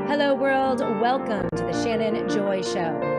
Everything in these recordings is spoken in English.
Hello, world. Welcome to the Shannon Joy Show.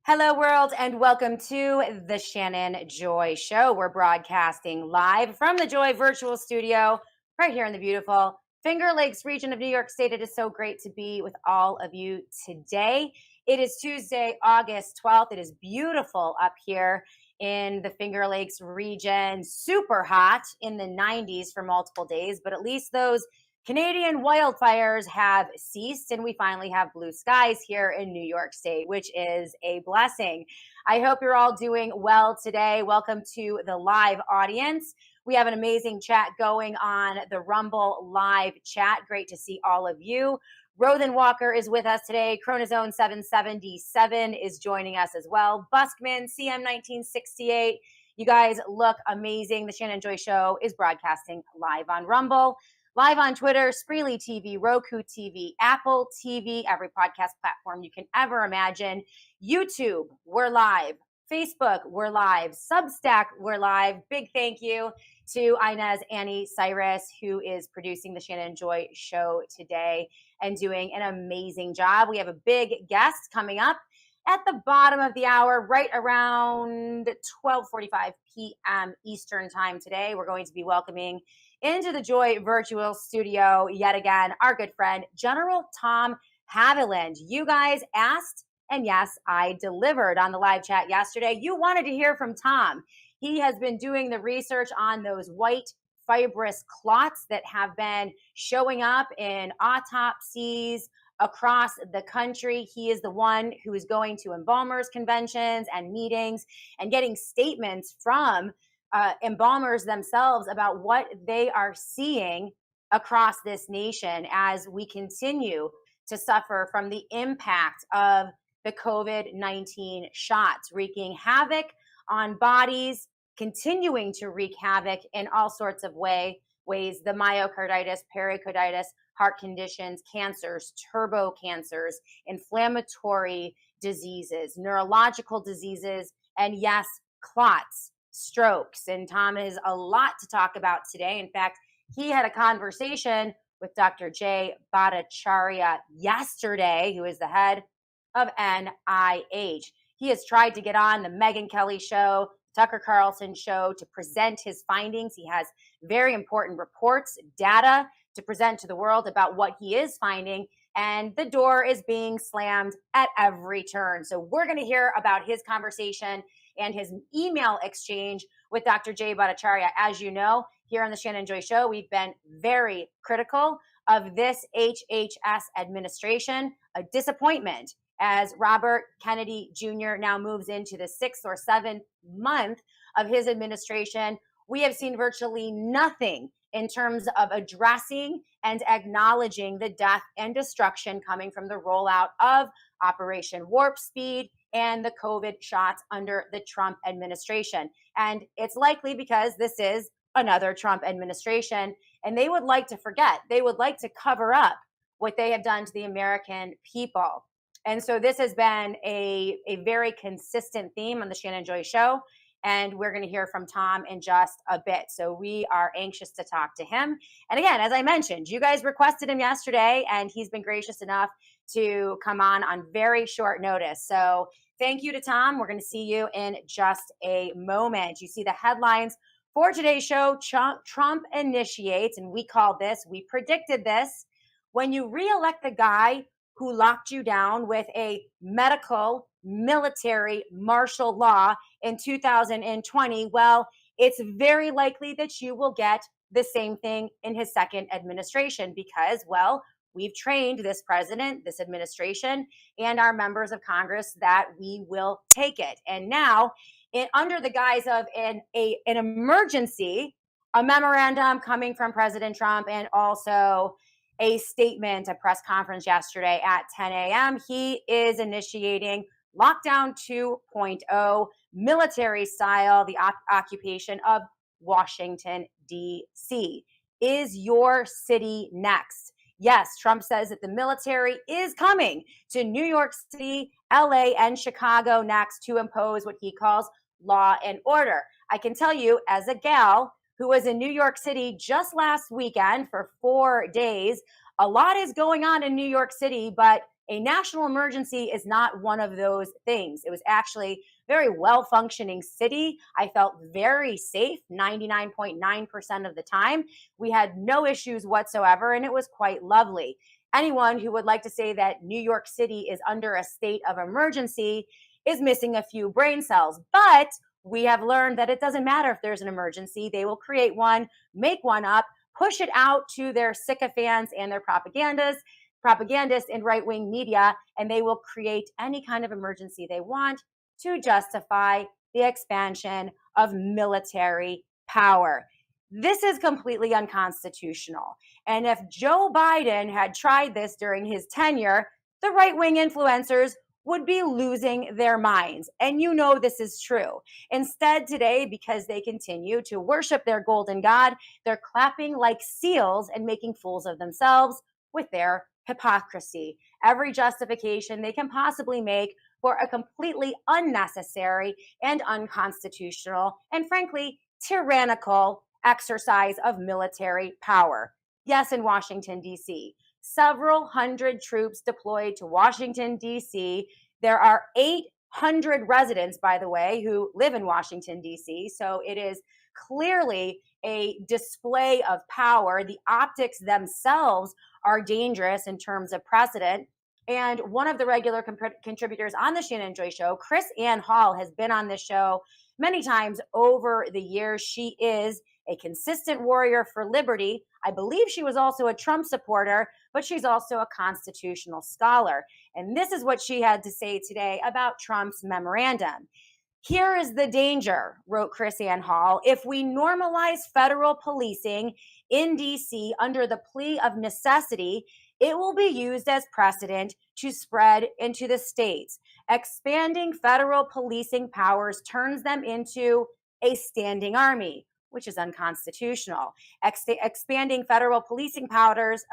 Hello, world, and welcome to the Shannon Joy Show. We're broadcasting live from the Joy Virtual Studio right here in the beautiful Finger Lakes region of New York State. It is so great to be with all of you today. It is Tuesday, August 12th. It is beautiful up here in the Finger Lakes region. Super hot in the 90s for multiple days, but at least those Canadian wildfires have ceased, and we finally have blue skies here in New York State, which is a blessing. I hope you're all doing well today. Welcome to the live audience. We have an amazing chat going on the Rumble live chat. Great to see all of you. Rothan Walker is with us today. Chronozone 777 is joining us as well. Buskman, CM1968. You guys look amazing. The Shannon Joy Show is broadcasting live on Rumble, live on Twitter, Spreely TV, Roku TV, Apple TV, every podcast platform you can ever imagine. YouTube, we're live. Facebook, we're live. Substack, we're live. Big thank you to Inez Annie Cyrus, who is producing the Shannon Joy Show today and doing an amazing job. We have a big guest coming up at the bottom of the hour, right around 12:45 p.m. Eastern time today. We're going to be welcoming into the Joy Virtual Studio yet again our good friend, General Tom Haviland. You guys asked, and yes, I delivered on the live chat yesterday. You wanted to hear from Tom. He has been doing the research on those white fibrous clots that have been showing up in autopsies across the country. He is the one who is going to embalmers conventions and meetings and getting statements from embalmers themselves about what they are seeing across this nation as we continue to suffer from the impact of the COVID-19 shots, wreaking havoc on bodies, continuing to wreak havoc in all sorts of ways, the myocarditis, pericarditis, heart conditions, cancers, turbo cancers, inflammatory diseases, neurological diseases, and yes, clots, strokes. And Tom has a lot to talk about today. In fact, he had a conversation with Dr. Jay Bhattacharya yesterday, who is the head of NIH. He has tried to get on the Megyn Kelly show, Tucker Carlson show, to present his findings. He has very important reports, data to present to the world about what he is finding, and the door is being slammed at every turn. So we're going to hear about his conversation and his email exchange with Dr. Jay Bhattacharya. As you know, here on the Shannon Joy Show, we've been very critical of this HHS administration, a disappointment as Robert Kennedy Jr. now moves into the 6th or 7th month of his administration. We have seen virtually nothing in terms of addressing and acknowledging the death and destruction coming from the rollout of Operation Warp Speed and the COVID shots under the Trump administration. And it's likely because this is another Trump administration, and they would like to forget. They would like to cover up what they have done to the American people. And so this has been a very consistent theme on the Shannon Joy Show, and we're going to hear from Tom in just a bit. So we are anxious to talk to him. And again, as I mentioned, you guys requested him yesterday, and he's been gracious enough to come on very short notice. So thank you to Tom. We're going to see you in just a moment. You see the headlines for today's show. Trump initiates, and we predicted this, when you reelect the guy who locked you down with a medical, military, martial law in 2020, well, it's very likely that you will get the same thing in his second administration because, well, we've trained this president, this administration, and our members of Congress that we will take it. And now, under the guise of an emergency, a memorandum coming from President Trump and also a statement, a press conference yesterday at 10 a.m., he is initiating Lockdown 2.0, military style, the occupation of Washington, D.C. Is your city next? Yes, Trump says that the military is coming to New York City, LA, and Chicago next to impose what he calls law and order. I can tell you, as a gal who was in New York City just last weekend for 4 days, a lot is going on in New York City, but a national emergency is not one of those things. It was actually very well-functioning city. I felt very safe 99.9% of the time. We had no issues whatsoever, and it was quite lovely. Anyone who would like to say that New York City is under a state of emergency is missing a few brain cells. But we have learned that it doesn't matter if there's an emergency. They will create one, make one up, push it out to their sycophants and their propagandists in right-wing media, and they will create any kind of emergency they want to justify the expansion of military power. This is completely unconstitutional. And if Joe Biden had tried this during his tenure, the right-wing influencers would be losing their minds. And you know this is true. Instead, today, because they continue to worship their golden god, they're clapping like seals and making fools of themselves with their hypocrisy. Every justification they can possibly make for a completely unnecessary and unconstitutional and frankly tyrannical exercise of military power. Yes, in Washington, D.C. Several hundred troops deployed to Washington, D.C. There are 800 residents, by the way, who live in Washington, D.C. So it is clearly a display of power. The optics themselves are dangerous in terms of precedent. And one of the regular contributors on the Shannon Joy Show, Kris Anne Hall, has been on this show many times over the years. She is a consistent warrior for liberty. I believe she was also a Trump supporter, but she's also a constitutional scholar. And this is what she had to say today about Trump's memorandum. Here is the danger, wrote Kris Anne Hall. If we normalize federal policing in D.C. under the plea of necessity, it will be used as precedent to spread into the states. Expanding federal policing powers turns them into a standing army, which is unconstitutional. Expanding federal policing powers,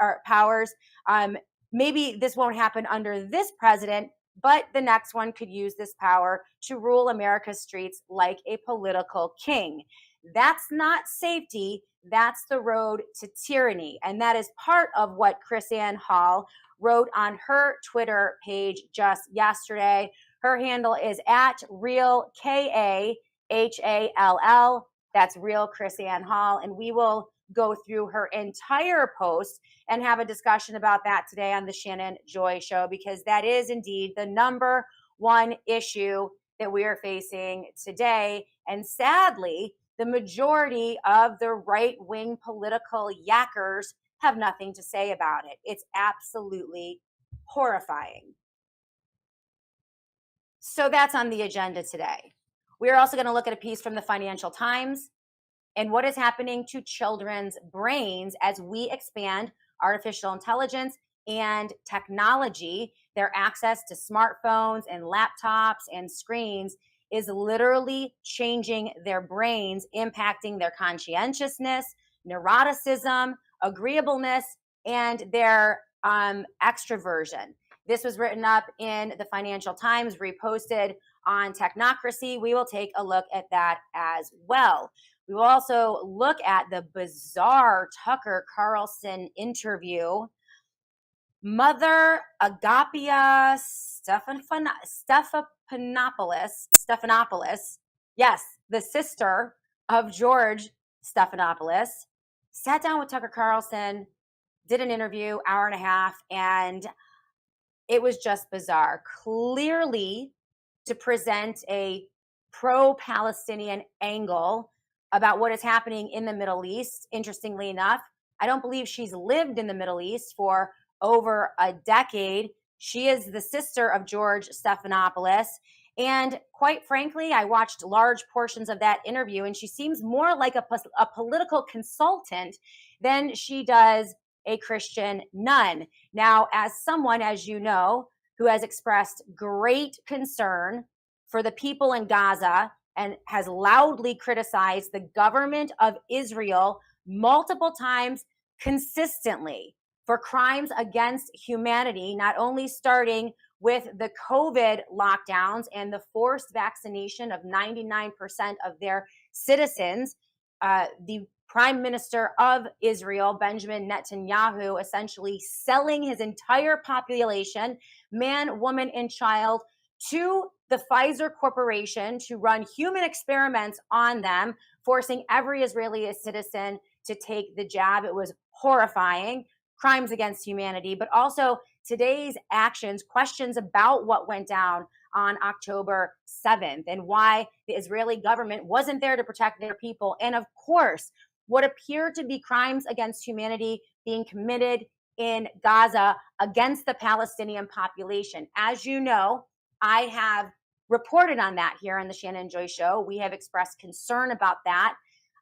maybe this won't happen under this president, but the next one could use this power to rule America's streets like a political king. That's not safety. That's the road to tyranny. And that is part of what Kris Anne Hall wrote on her Twitter page just yesterday. Her handle is at real KAHALL. That's real Kris Anne Hall. And we will go through her entire post and have a discussion about that today on the Shannon Joy Show, because that is indeed the number one issue that we are facing today. And sadly, the majority of the right-wing political yackers have nothing to say about it. It's absolutely horrifying. So that's on the agenda today. We're also going to look at a piece from the Financial Times and what is happening to children's brains as we expand artificial intelligence and technology. Their access to smartphones and laptops and screens is literally changing their brains, impacting their conscientiousness, neuroticism, agreeableness, and their extroversion. This was written up in the Financial Times, reposted on Technocracy. We will take a look at that as well. We will also look at the bizarre Tucker Carlson interview. Mother Agapia Stephanopoulos, yes, the sister of George Stephanopoulos, sat down with Tucker Carlson, did an interview, hour and a half, and it was just bizarre. Clearly, to present a pro-Palestinian angle about what is happening in the Middle East. Interestingly enough, I don't believe she's lived in the Middle East for over a decade. She is the sister of George Stephanopoulos. And quite frankly, I watched large portions of that interview, and she seems more like a political consultant than she does a Christian nun. Now, as someone, as you know, who has expressed great concern for the people in Gaza and has loudly criticized the government of Israel multiple times consistently for crimes against humanity, not only starting with the COVID lockdowns and the forced vaccination of 99% of their citizens. The Prime Minister of Israel, Benjamin Netanyahu, essentially selling his entire population, man, woman, and child, to the Pfizer Corporation to run human experiments on them, forcing every Israeli citizen to take the jab. It was horrifying, crimes against humanity, but also today's actions, questions about what went down on October 7th and why the Israeli government wasn't there to protect their people. And of course, what appeared to be crimes against humanity being committed in Gaza against the Palestinian population. As you know, I have reported on that here on the Shannon Joy Show. We have expressed concern about that.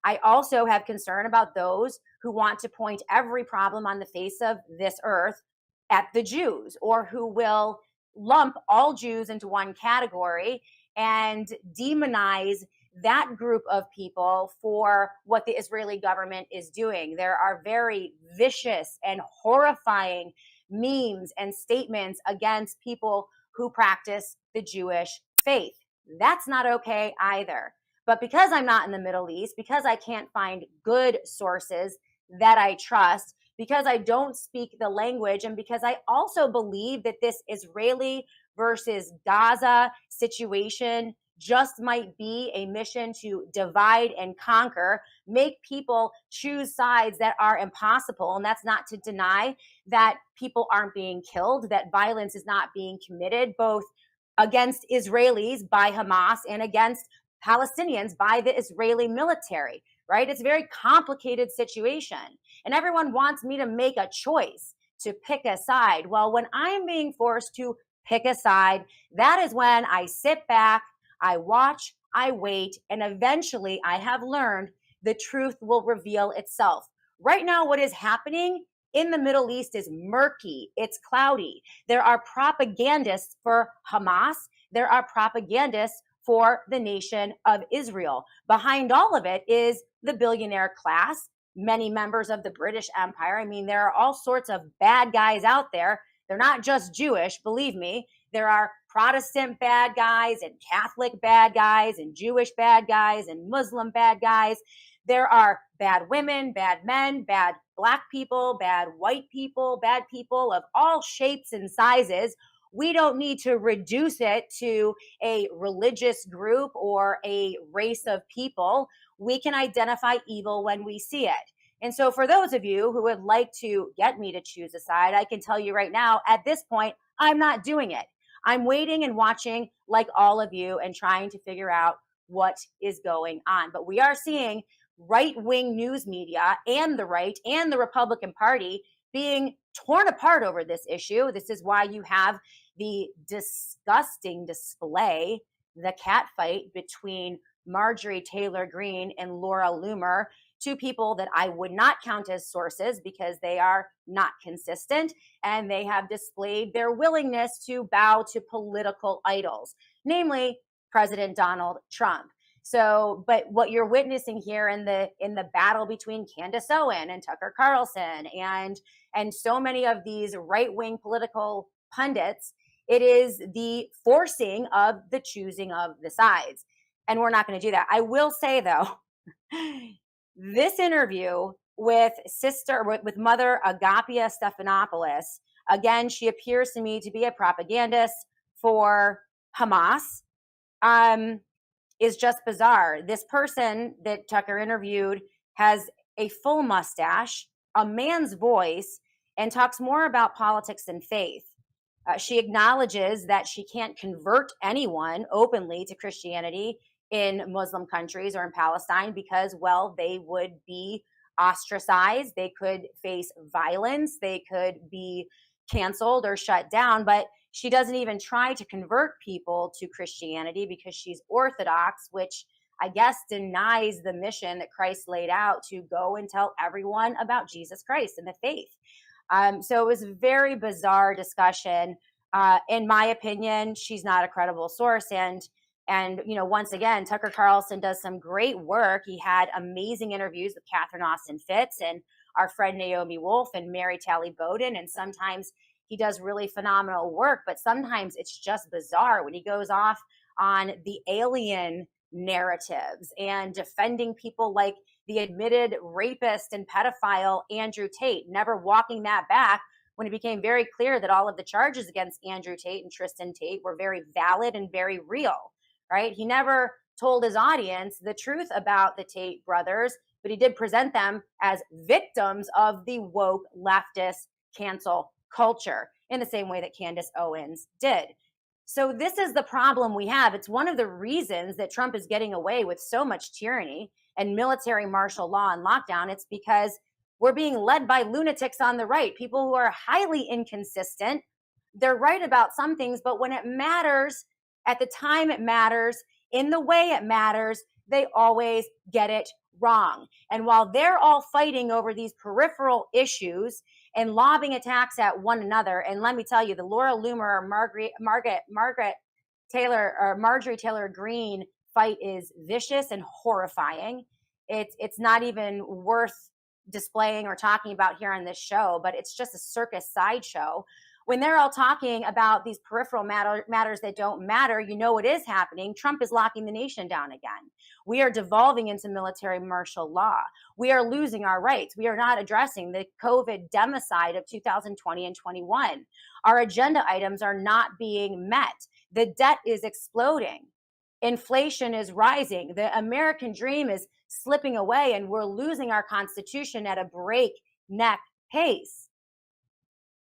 I also have concern about those who want to point every problem on the face of this earth at the Jews, or who will lump all Jews into one category and demonize that group of people for what the Israeli government is doing. There are very vicious and horrifying memes and statements against people who practice the Jewish faith. That's not okay either. But because I'm not in the Middle East, because I can't find good sources that I trust, because I don't speak the language, and because I also believe that this Israeli versus Gaza situation just might be a mission to divide and conquer, make people choose sides that are impossible. And that's not to deny that people aren't being killed, that violence is not being committed, both against Israelis by Hamas and against Palestinians by the Israeli military, right? It's a very complicated situation. And everyone wants me to make a choice, to pick a side. Well, when I'm being forced to pick a side, that is when I sit back, I watch, I wait, and eventually I have learned the truth will reveal itself. Right now, what is happening in the Middle East is murky. It's cloudy. There are propagandists for Hamas. There are propagandists for the nation of Israel. Behind all of it is the billionaire class, many members of the British Empire. I mean, there are all sorts of bad guys out there. They're not just Jewish, believe me. There are Protestant bad guys and Catholic bad guys and Jewish bad guys and Muslim bad guys. There are bad women, bad men, bad Black people, bad white people, bad people of all shapes and sizes. We don't need to reduce it to a religious group or a race of people. We can identify evil when we see it. And so for those of you who would like to get me to choose a side, I can tell you right now, at this point, I'm not doing it. I'm waiting and watching like all of you and trying to figure out what is going on. But we are seeing right-wing news media and the right and the Republican Party being torn apart over this issue. This is why you have the disgusting display, the catfight between Marjorie Taylor Greene and Laura Loomer, two people that I would not count as sources because they are not consistent, and they have displayed their willingness to bow to political idols, namely President Donald Trump. So, but what you're witnessing here in the battle between Candace Owen and Tucker Carlson and so many of these right-wing political pundits, it is the forcing of the choosing of the sides. And we're not going to do that. I will say though, this interview with Mother Agapia Stephanopoulos, again, she appears to me to be a propagandist for Hamas, is just bizarre. This person that Tucker interviewed has a full mustache, a man's voice, and talks more about politics than faith. She acknowledges that she can't convert anyone openly to Christianity in Muslim countries or in Palestine because, well, they would be ostracized, they could face violence, they could be canceled or shut down. But she doesn't even try to convert people to Christianity because she's Orthodox, which I guess denies the mission that Christ laid out to go and tell everyone about Jesus Christ and the faith. So it was a very bizarre discussion. In my opinion, she's not a credible source. And And, once again, Tucker Carlson does some great work. He had amazing interviews with Catherine Austin Fitts and our friend Naomi Wolf and Mary Talley Bowden. And sometimes he does really phenomenal work, but sometimes it's just bizarre when he goes off on the alien narratives and defending people like the admitted rapist and pedophile Andrew Tate, never walking that back when it became very clear that all of the charges against Andrew Tate and Tristan Tate were very valid and very real, right? He never told his audience the truth about the Tate brothers, but he did present them as victims of the woke leftist cancel culture in the same way that Candace Owens did. So this is the problem we have. It's one of the reasons that Trump is getting away with so much tyranny and military martial law and lockdown. It's because we're being led by lunatics on the right, people who are highly inconsistent. They're right about some things, but when it matters, at the time it matters, in the way it matters, they always get it wrong. And while they're all fighting over these peripheral issues and lobbing attacks at one another, and let me tell you, the Laura Loomer or Margaret Taylor or Marjorie Taylor Greene fight is vicious and horrifying. It's not even worth displaying or talking about here on this show, but it's just a circus sideshow. When they're all talking about these peripheral matters that don't matter, you know what is happening. Trump is locking the nation down again. We are devolving into military martial law. We are losing our rights. We are not addressing the COVID democide of 2020 and 21. Our agenda items are not being met. The debt is exploding. Inflation is rising. The American dream is slipping away, and we're losing our Constitution at a breakneck pace.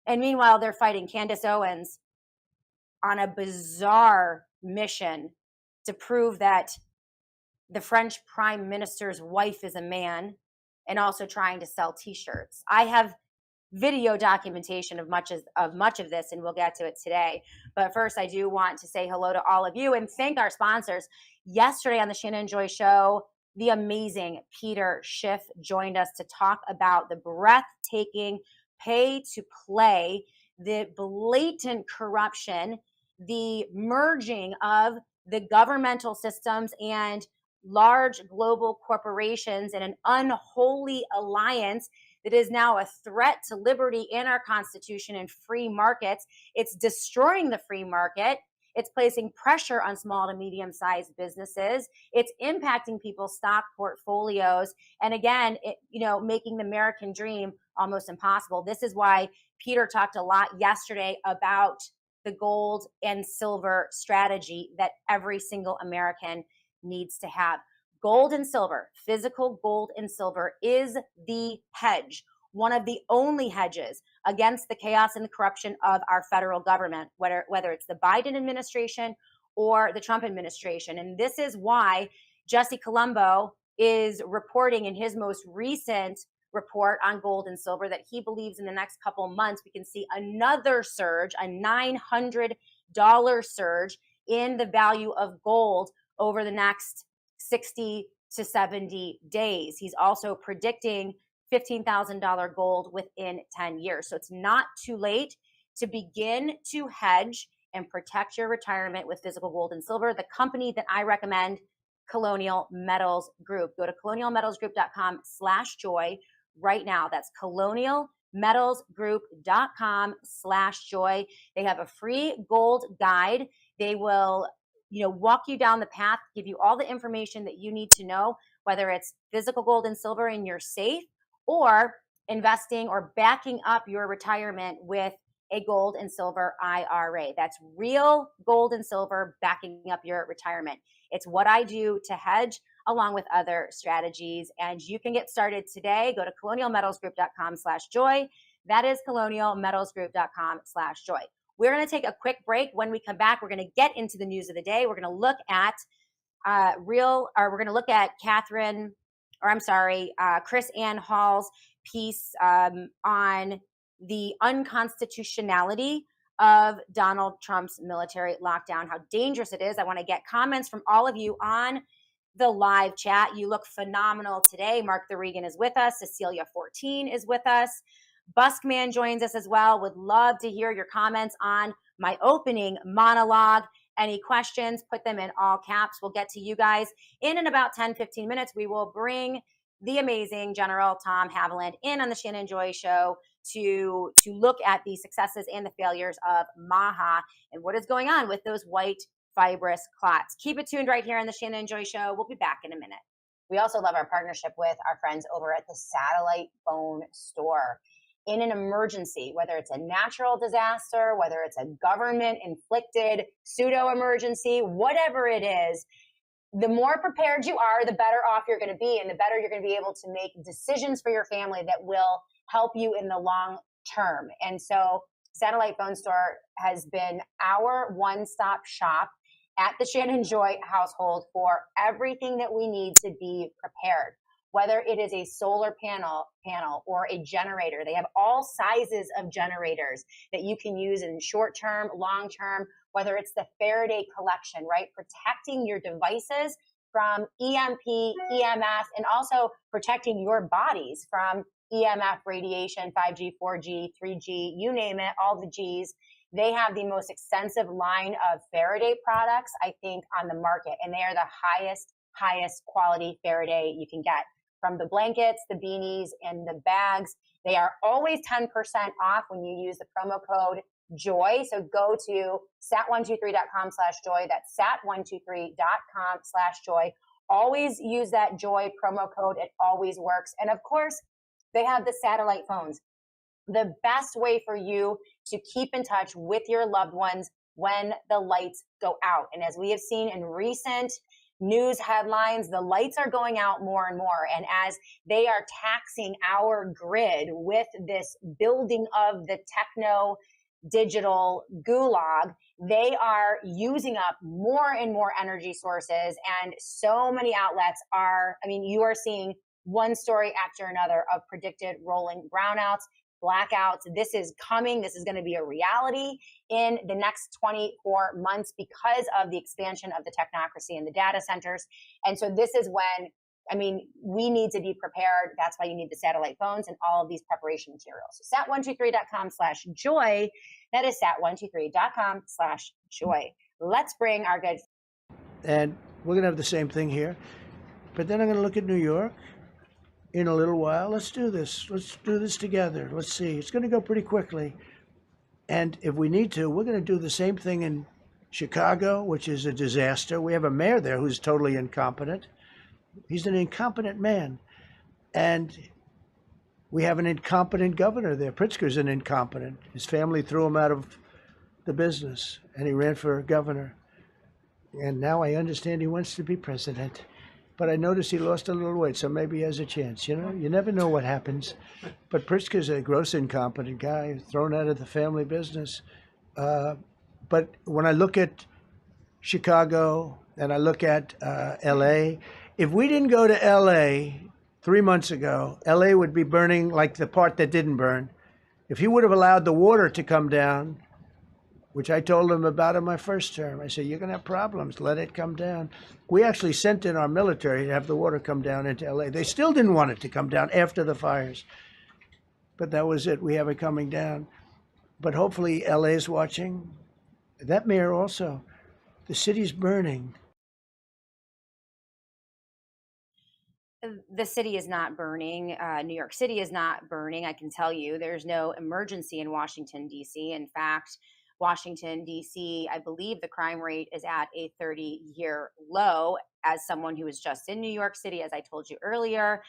And meanwhile, they're fighting Candace Owens on a bizarre mission to prove that the French prime minister's wife is a man, and also trying to sell t-shirts. I have video documentation of much of this, and we'll get to it today. But first, I do want to say hello to all of you and thank our sponsors. Yesterday on the Shannon Joy Show, the amazing Peter Schiff joined us to talk about the breathtaking pay to play, the blatant corruption, the merging of the governmental systems and large global corporations in an unholy alliance that is now a threat to liberty in our Constitution and free markets. It's destroying the free market. It's placing pressure on small to medium-sized businesses. It's impacting people's stock portfolios. And again, making the American dream almost impossible. This is why Peter talked a lot yesterday about the gold and silver strategy that every single American needs to have. Gold and silver, physical gold and silver, is the hedge, one of the only hedges against the chaos and the corruption of our federal government, whether it's the Biden administration or the Trump administration. And this is why Jesse Colombo is reporting in his most recent report on gold and silver that he believes in the next couple months we can see another surge, a $900 surge in the value of gold over the next 60 to 70 days. He's also predicting $15,000 gold within 10 years. So it's not too late to begin to hedge and protect your retirement with physical gold and silver. The company that I recommend, Colonial Metals Group. Go to colonialmetalsgroup.com/joy right now. That's colonialmetalsgroup.com/joy. They have a free gold guide. They will walk you down the path, give you all the information that you need to know, whether it's physical gold and silver in your safe or investing or backing up your retirement with a gold and silver IRA. That's real gold and silver backing up your retirement. It's what I do to hedge along with other strategies. And you can get started today. Go to colonialmetalsgroup.com/joy. That is colonialmetalsgroup.com/joy. We're going to take a quick break. When we come back, we're going to get into the news of the day. We're going to look at Kris Anne Hall's piece on the unconstitutionality of Donald Trump's military lockdown, how dangerous it is. I want to get comments from all of you on the live chat. You look phenomenal today. Mark the Regan is with us. Cecilia 14 is with us. Buskman joins us as well. Would love to hear your comments on my opening monologue Any questions, put them in all caps. We'll get to you guys in about 10-15 minutes. We will bring the amazing General Tom Haviland in on the Shannon Joy Show to look at the successes and the failures of MAHA and what is going on with those white fibrous clots. Keep it tuned right here on the Shannon Joy Show. We'll be back in a minute. We also love our partnership with our friends over at the Satellite Phone Store. In an emergency, whether it's a natural disaster, whether it's a government-inflicted pseudo-emergency, whatever it is, the more prepared you are, the better off you're going to be, and the better you're going to be able to make decisions for your family that will help you in the long term. And so Satellite Phone Store has been our one-stop shop at the Shannon Joy household for everything that we need to be prepared. Whether it is a solar panel or a generator, they have all sizes of generators that you can use in short term, long term, whether it's the Faraday collection, right? Protecting your devices from EMP, EMF, and also protecting your bodies from EMF radiation, 5G, 4G, 3G, you name it, all the Gs. They have the most extensive line of Faraday products, I think, on the market. And they are the highest quality Faraday you can get. From the blankets, the beanies, and the bags. They are always 10% off when you use the promo code JOY. So go to sat123.com/joy. That's sat123.com/joy. Always use that JOY promo code. It always works. And of course, they have the satellite phones. The best way for you to keep in touch with your loved ones when the lights go out. And as we have seen in recent news headlines, the lights are going out more and more. And as they are taxing our grid with this building of the techno digital gulag, they are using up more and more energy sources. And so many outlets are, you are seeing one story after another of predicted rolling brownouts, blackouts. This is coming. This is going to be a reality in the next 24 months because of the expansion of the technocracy and the data centers. And so this is when, we need to be prepared. That's why you need the satellite phones and all of these preparation materials. So sat123.com/joy. That is sat123.com/joy. Let's bring our good. And we're going to have the same thing here. But then I'm going to look at New York in a little while. Let's do this. Let's do this together. Let's see. It's going to go pretty quickly. And if we need to, we're going to do the same thing in Chicago, which is a disaster. We have a mayor there who's totally incompetent. He's an incompetent man. And we have an incompetent governor there. Pritzker's an incompetent. His family threw him out of the business, and he ran for governor. And now I understand he wants to be president. But I noticed he lost a little weight, so maybe he has a chance. You never know what happens. But Pritzker's a gross incompetent guy, thrown out of the family business. But when I look at Chicago and I look at L.A., if we didn't go to L.A. 3 months ago, L.A. would be burning like the part that didn't burn. If he would have allowed the water to come down, which I told him about in my first term, I said, you're going to have problems. Let it come down. We actually sent in our military to have the water come down into L.A. They still didn't want it to come down after the fires. But that was it. We have it coming down. But hopefully L.A. is watching. That mayor also. The city's burning. The city is not burning. New York City is not burning. I can tell you there's no emergency in Washington, D.C. In fact, Washington, D.C., I believe the crime rate is at a 30-year low. As someone who was just in New York City, as I told you earlier,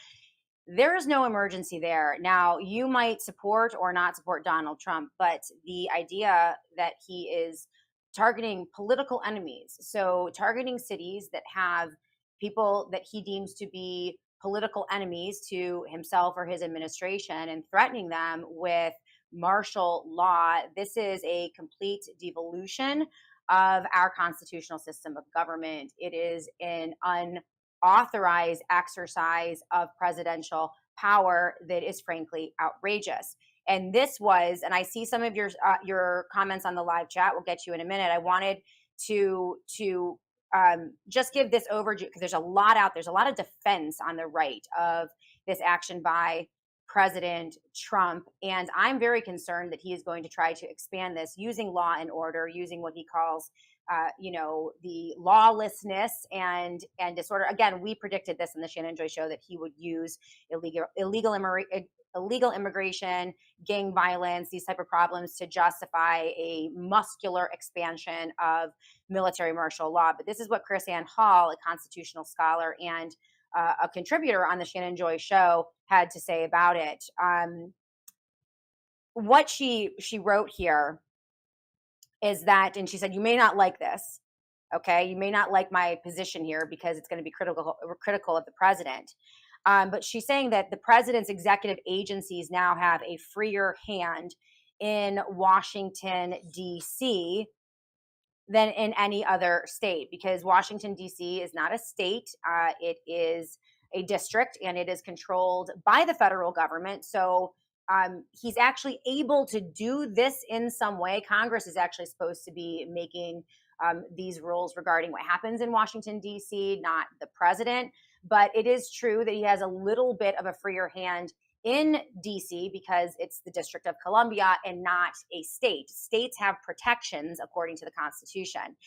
there is no emergency there. Now, you might support or not support Donald Trump, but the idea that he is targeting political enemies, so targeting cities that have people that he deems to be political enemies to himself or his administration and threatening them with martial law, this is a complete devolution of our constitutional system of government. It is an unauthorized exercise of presidential power that is frankly outrageous. And this was, and I see some of your comments on the live chat. We'll get you in a minute. I wanted to just give this overview because there's a lot out. There's a lot of defense on the right of this action by President Trump. And I'm very concerned that he is going to try to expand this using law and order, using what he calls the lawlessness and disorder. Again, we predicted this in the Shannon Joy Show that he would use illegal immigration, gang violence, these type of problems to justify a muscular expansion of military martial law. But this is what Kris Anne Hall, a constitutional scholar and a contributor on the Shannon Joy Show, had to say about it. What she wrote here is that, and she said, you may not like this, okay? You may not like my position here because it's going to be critical of the president. But she's saying that the president's executive agencies now have a freer hand in Washington, D.C. than in any other state, because Washington, D.C. is not a state. It is a district, and it is controlled by the federal government. So he's actually able to do this in some way. Congress is actually supposed to be making these rules regarding what happens in Washington, D.C., not the president. But it is true that he has a little bit of a freer hand in D.C. because it's the District of Columbia and not a state. States have protections according to the Constitution.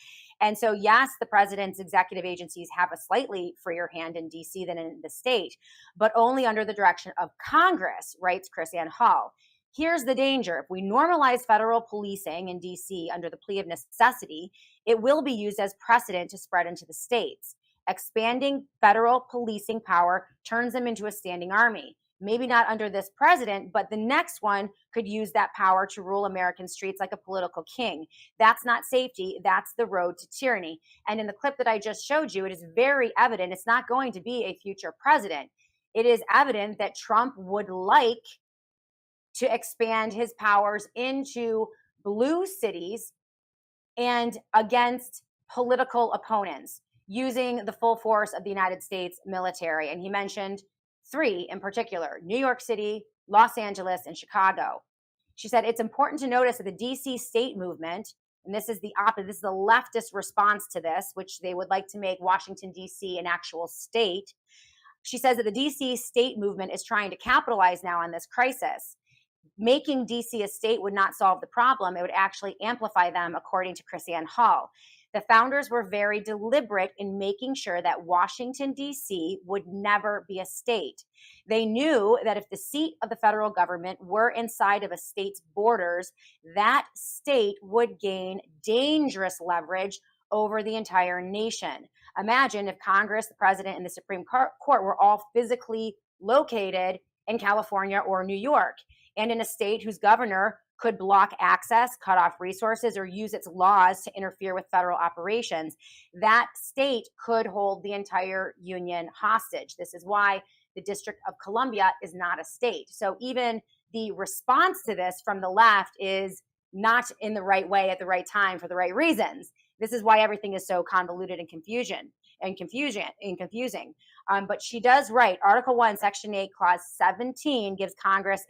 And so, yes, the president's executive agencies have a slightly freer hand in D.C. than in the state, but only under the direction of Congress, writes Kris Anne Hall. Here's the danger. If we normalize federal policing in D.C. under the plea of necessity, it will be used as precedent to spread into the states. Expanding federal policing power turns them into a standing army. Maybe not under this president, but the next one could use that power to rule American streets like a political king. That's not safety. That's the road to tyranny. And in the clip that I just showed you, it is very evident it's not going to be a future president. It is evident that Trump would like to expand his powers into blue cities and against political opponents, using the full force of the United States military. And he mentioned 3 in particular: New York City, Los Angeles, and Chicago. She said it's important to notice that the DC state movement, and this is the opposite, this is the leftist response to this, which they would like to make Washington, D.C. an actual state. She says that the DC state movement is trying to capitalize now on this crisis. Making DC a state would not solve the problem. It would actually amplify them, according to Kris Anne Hall. The founders were very deliberate in making sure that Washington, D.C. would never be a state. They knew that if the seat of the federal government were inside of a state's borders, that state would gain dangerous leverage over the entire nation. Imagine if Congress, the president, and the Supreme Court were all physically located in California or New York, and in a state whose governor could block access, cut off resources, or use its laws to interfere with federal operations. That state could hold the entire union hostage. This is why the District of Columbia is not a state. So even the response to this from the left is not in the right way at the right time for the right reasons. This is why everything is so convoluted and confusing. But she does write, Article 1, Section 8, Clause 17 gives Congress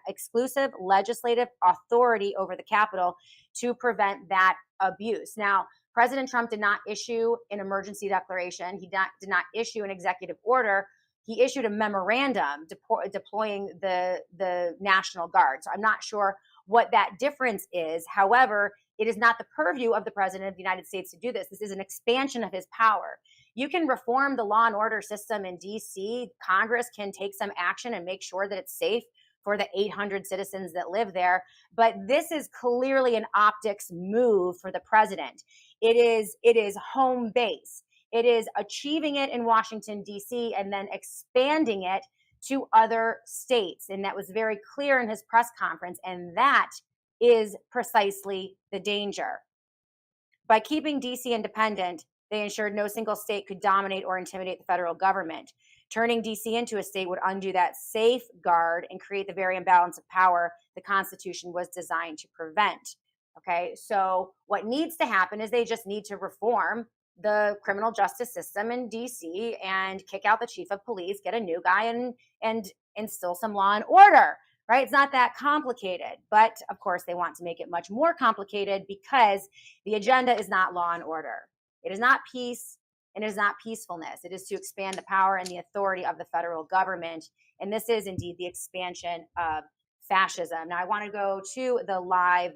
exclusive legislative authority over the Capitol to prevent that abuse. Now, President Trump did not issue an emergency declaration. He did not issue an executive order. He issued a memorandum deploying the National Guard. So I'm not sure what that difference is. However, it is not the purview of the President of the United States to do this. This is an expansion of his power. You can reform the law and order system in D.C. Congress can take some action and make sure that it's safe for the 800 citizens that live there. But this is clearly an optics move for the president. It is home base. It is achieving it in Washington, D.C., and then expanding it to other states. And that was very clear in his press conference. And that is precisely the danger. By keeping D.C. independent, they ensured no single state could dominate or intimidate the federal government. Turning D.C. into a state would undo that safeguard and create the very imbalance of power the Constitution was designed to prevent. Okay, so what needs to happen is they just need to reform the criminal justice system in D.C. and kick out the chief of police, get a new guy, and instill some law and order. Right? It's not that complicated, but of course they want to make it much more complicated because the agenda is not law and order. It is not peace, and it is not peacefulness. It is to expand the power and the authority of the federal government, and this is indeed the expansion of fascism. Now I want to go to the live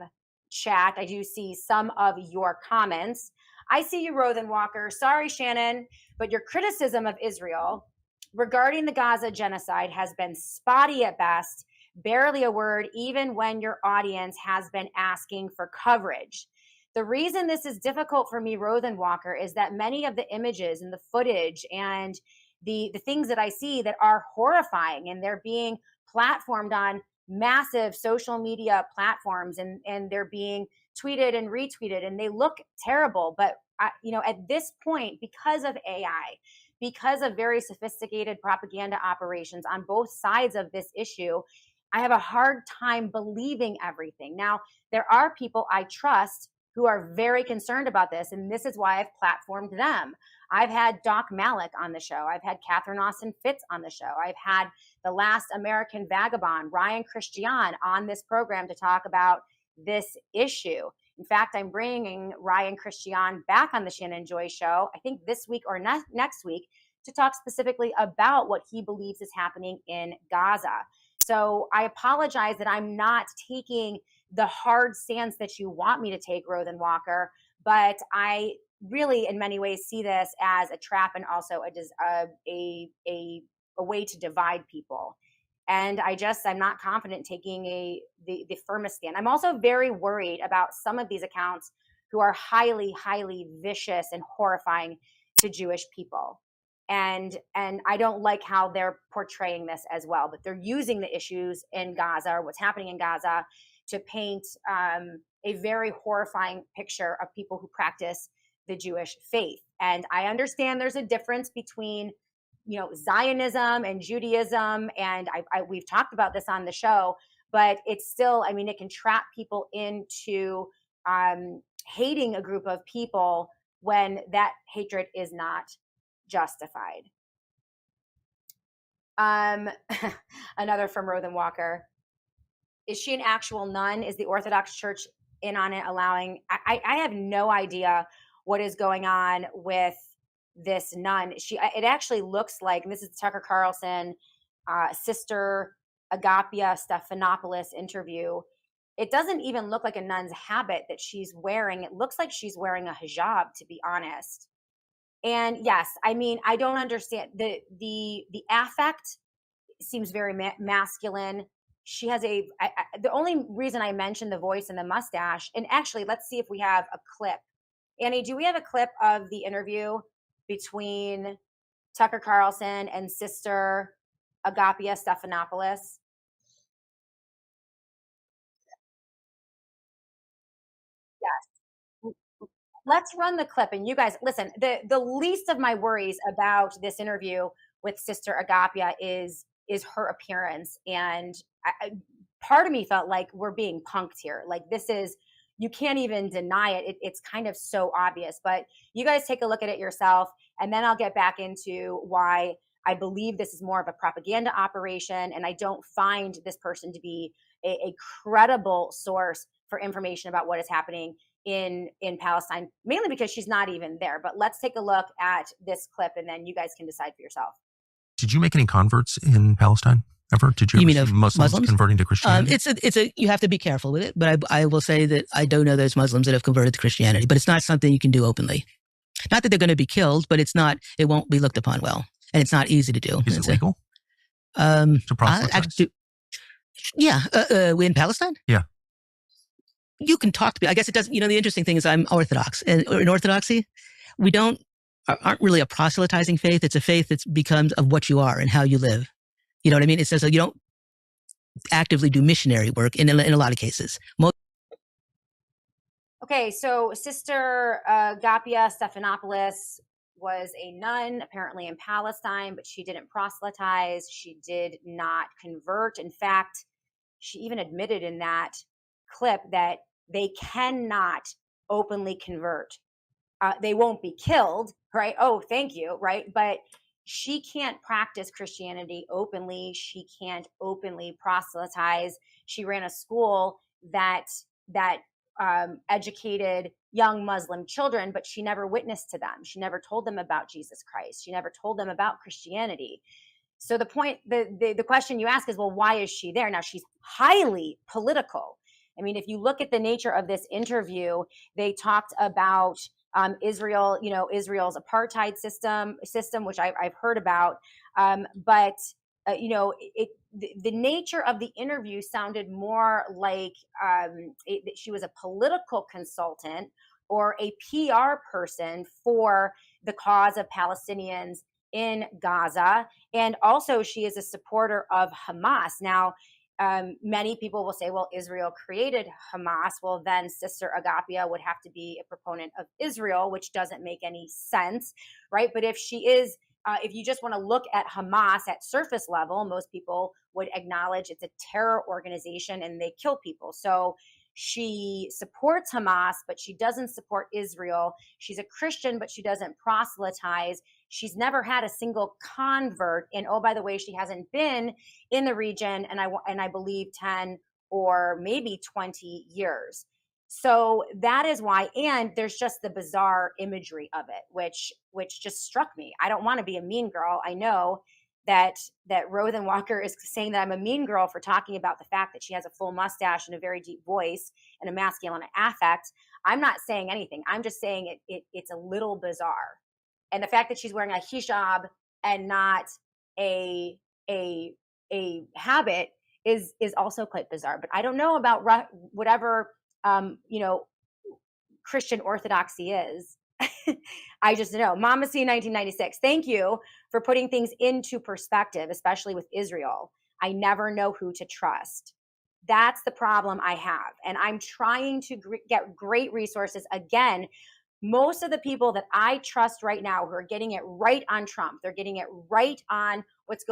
chat. I do see some of your comments. I see you, Rothen Walker. Sorry, Shannon, but your criticism of Israel regarding the Gaza genocide has been spotty at best, barely a word, even when your audience has been asking for coverage. The reason this is difficult for me, Rothen Walker, is that many of the images and the footage and the things that I see that are horrifying, and they're being platformed on massive social media platforms, and they're being tweeted and retweeted, and they look terrible. But at this point, because of AI, because of very sophisticated propaganda operations on both sides of this issue, I have a hard time believing everything. Now, there are people I trust who are very concerned about this, and this is why I've platformed them. I've had Doc Malik on the show. I've had Catherine Austin Fitts on the show. I've had the last American vagabond, Ryan Christian, on this program to talk about this issue. In fact, I'm bringing Ryan Christian back on the Shannon Joy Show, I think this week or next week, to talk specifically about what he believes is happening in Gaza. So I apologize that I'm not taking the hard stance that you want me to take, Rothen Walker, but I really, in many ways, see this as a trap and also a way to divide people. And I'm not confident taking the firmest stand. I'm also very worried about some of these accounts who are highly, highly vicious and horrifying to Jewish people. And I don't like how they're portraying this as well, but they're using the issues in Gaza, or what's happening in Gaza, to paint a very horrifying picture of people who practice the Jewish faith. And I understand there's a difference between Zionism and Judaism, and we've talked about this on the show, but it's still, it can trap people into hating a group of people when that hatred is not justified. Another from Rothen Walker. Is she an actual nun? Is the Orthodox Church in on it, allowing? I have no idea what is going on with this nun. It actually looks like, and this is Tucker Carlson, Sister Agapia Stephanopoulos interview. It doesn't even look like a nun's habit that she's wearing. It looks like she's wearing a hijab, to be honest. And yes, I don't understand the affect seems very masculine. She has the only reason I mentioned the voice and the mustache, and actually, let's see if we have a clip. Annie, do we have a clip of the interview between Tucker Carlson and Sister Agapia Stephanopoulos? Yes. Let's run the clip, and you guys listen. The least of my worries about this interview with Sister Agapia is her appearance, and part of me felt like we're being punked here. Like, this is, you can't even deny it. It's kind of so obvious. But you guys take a look at it yourself, and then I'll get back into why I believe this is more of a propaganda operation, and I don't find this person to be a credible source for information about what is happening in Palestine, mainly because she's not even there. But let's take a look at this clip, and then you guys can decide for yourself. Did you make any converts in Palestine ever? Did you ever see Muslims converting to Christianity? You have to be careful with it, but I will say that I don't know those Muslims that have converted to Christianity, but it's not something you can do openly. Not that they're going to be killed, but it won't be looked upon well, and it's not easy to do. Is it legal? To proselytize? In Palestine? Yeah. You can talk to me. I guess it doesn't, the interesting thing is I'm Orthodox, and in Orthodoxy, we aren't really a proselytizing faith. It's a faith that becomes of what you are and how you live. You know what I mean? It says you don't actively do missionary work in a lot of cases. Okay, so Sister Agapia Stephanopoulos was a nun, apparently in Palestine, but she didn't proselytize. She did not convert. In fact, she even admitted in that clip that they cannot openly convert. They won't be killed, right? Oh, thank you, right? But she can't practice Christianity openly. She can't openly proselytize. She ran a school that educated young Muslim children, but she never witnessed to them. She never told them about Jesus Christ. She never told them about Christianity. So the point, the question you ask is, well, why is she there? Now, she's highly political. I mean, if you look at the nature of this interview, they talked about Israel, Israel's apartheid system, which I've heard about. But the nature of the interview sounded more like she was a political consultant or a PR person for the cause of Palestinians in Gaza. And also she is a supporter of Hamas. Now, many people will say, well, Israel created Hamas. Well, then Sister Agapia would have to be a proponent of Israel, which doesn't make any sense, right? But if she is, if you just want to look at Hamas at surface level, most people would acknowledge it's a terror organization and they kill people. So she supports Hamas, but she doesn't support Israel. She's a Christian, but she doesn't proselytize. She's never had a single convert. And oh, by the way, she hasn't been in the region, and I believe 10 or maybe 20 years. So that is why, and there's just the bizarre imagery of it, which just struck me. I don't want to be a mean girl. I know that Rothen Walker is saying that I'm a mean girl for talking about the fact that she has a full mustache and a very deep voice and a masculine affect. I'm not saying anything. I'm just saying it's a little bizarre. And the fact that she's wearing a hijab and not a habit is also quite bizarre. But I don't know about whatever Christian orthodoxy is. I just know. Mama C 1996. Thank you for putting things into perspective, especially with Israel. I never know who to trust. That's the problem I have. And I'm trying to get great resources. Again, most of the people that I trust right now who are getting it right on Trump, they're getting it right on what's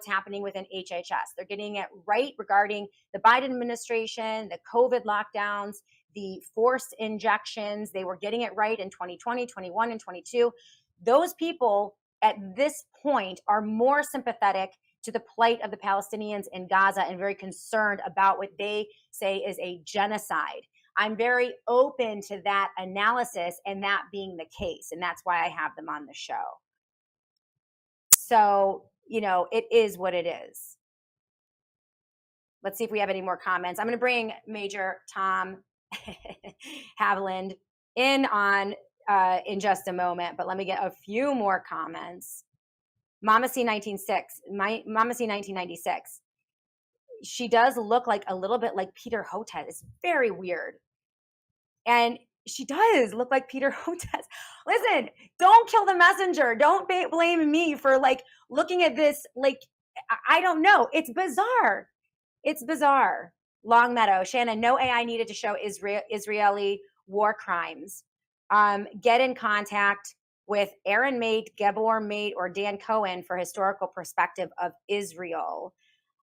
happening within HHS. They're getting it right regarding the Biden administration, the COVID lockdowns, the forced injections. They were getting it right in 2020, 21, and 22. Those people at this point are more sympathetic to the plight of the Palestinians in Gaza and very concerned about what they say is a genocide. I'm very open to that analysis and that being the case. And that's why I have them on the show. So, it is what it is. Let's see if we have any more comments. I'm going to bring Major Tom Haviland in just a moment, but let me get a few more comments. Mama C 1996. She does look like a little bit like Peter Hotez. It's very weird. And she does look like Peter Hotez. Listen, don't kill the messenger. Don't blame me for looking at this. I don't know. It's bizarre. It's bizarre. Longmeadow, Shannon, no AI needed to show Israeli war crimes. Get in contact with Aaron Mate, Gebor Mate, or Dan Cohen for historical perspective of Israel.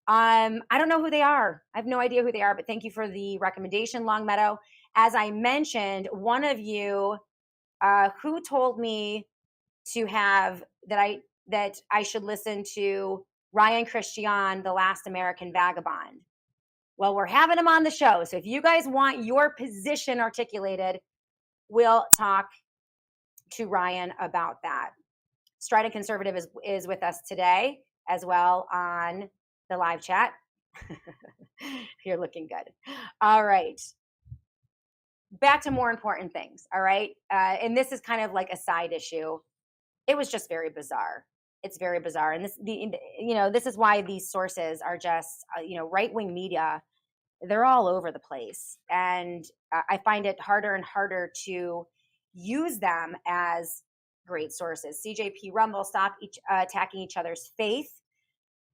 I don't know who they are. I have no idea who they are, but thank you for the recommendation, Longmeadow. As I mentioned, one of you who told me that I should listen to Ryan Christian, The Last American Vagabond. Well, we're having him on the show. So if you guys want your position articulated, we'll talk to Ryan about that. Strident Conservative is with us today as well on the live chat. You're looking good. All right. Back to more important things. All right. And this is kind of like a side issue. It was just very bizarre. It's very bizarre. And this is why these sources are just, right-wing media. They're all over the place. And I find it harder and harder to use them as great sources. CJP Rumble, stop attacking each other's faith.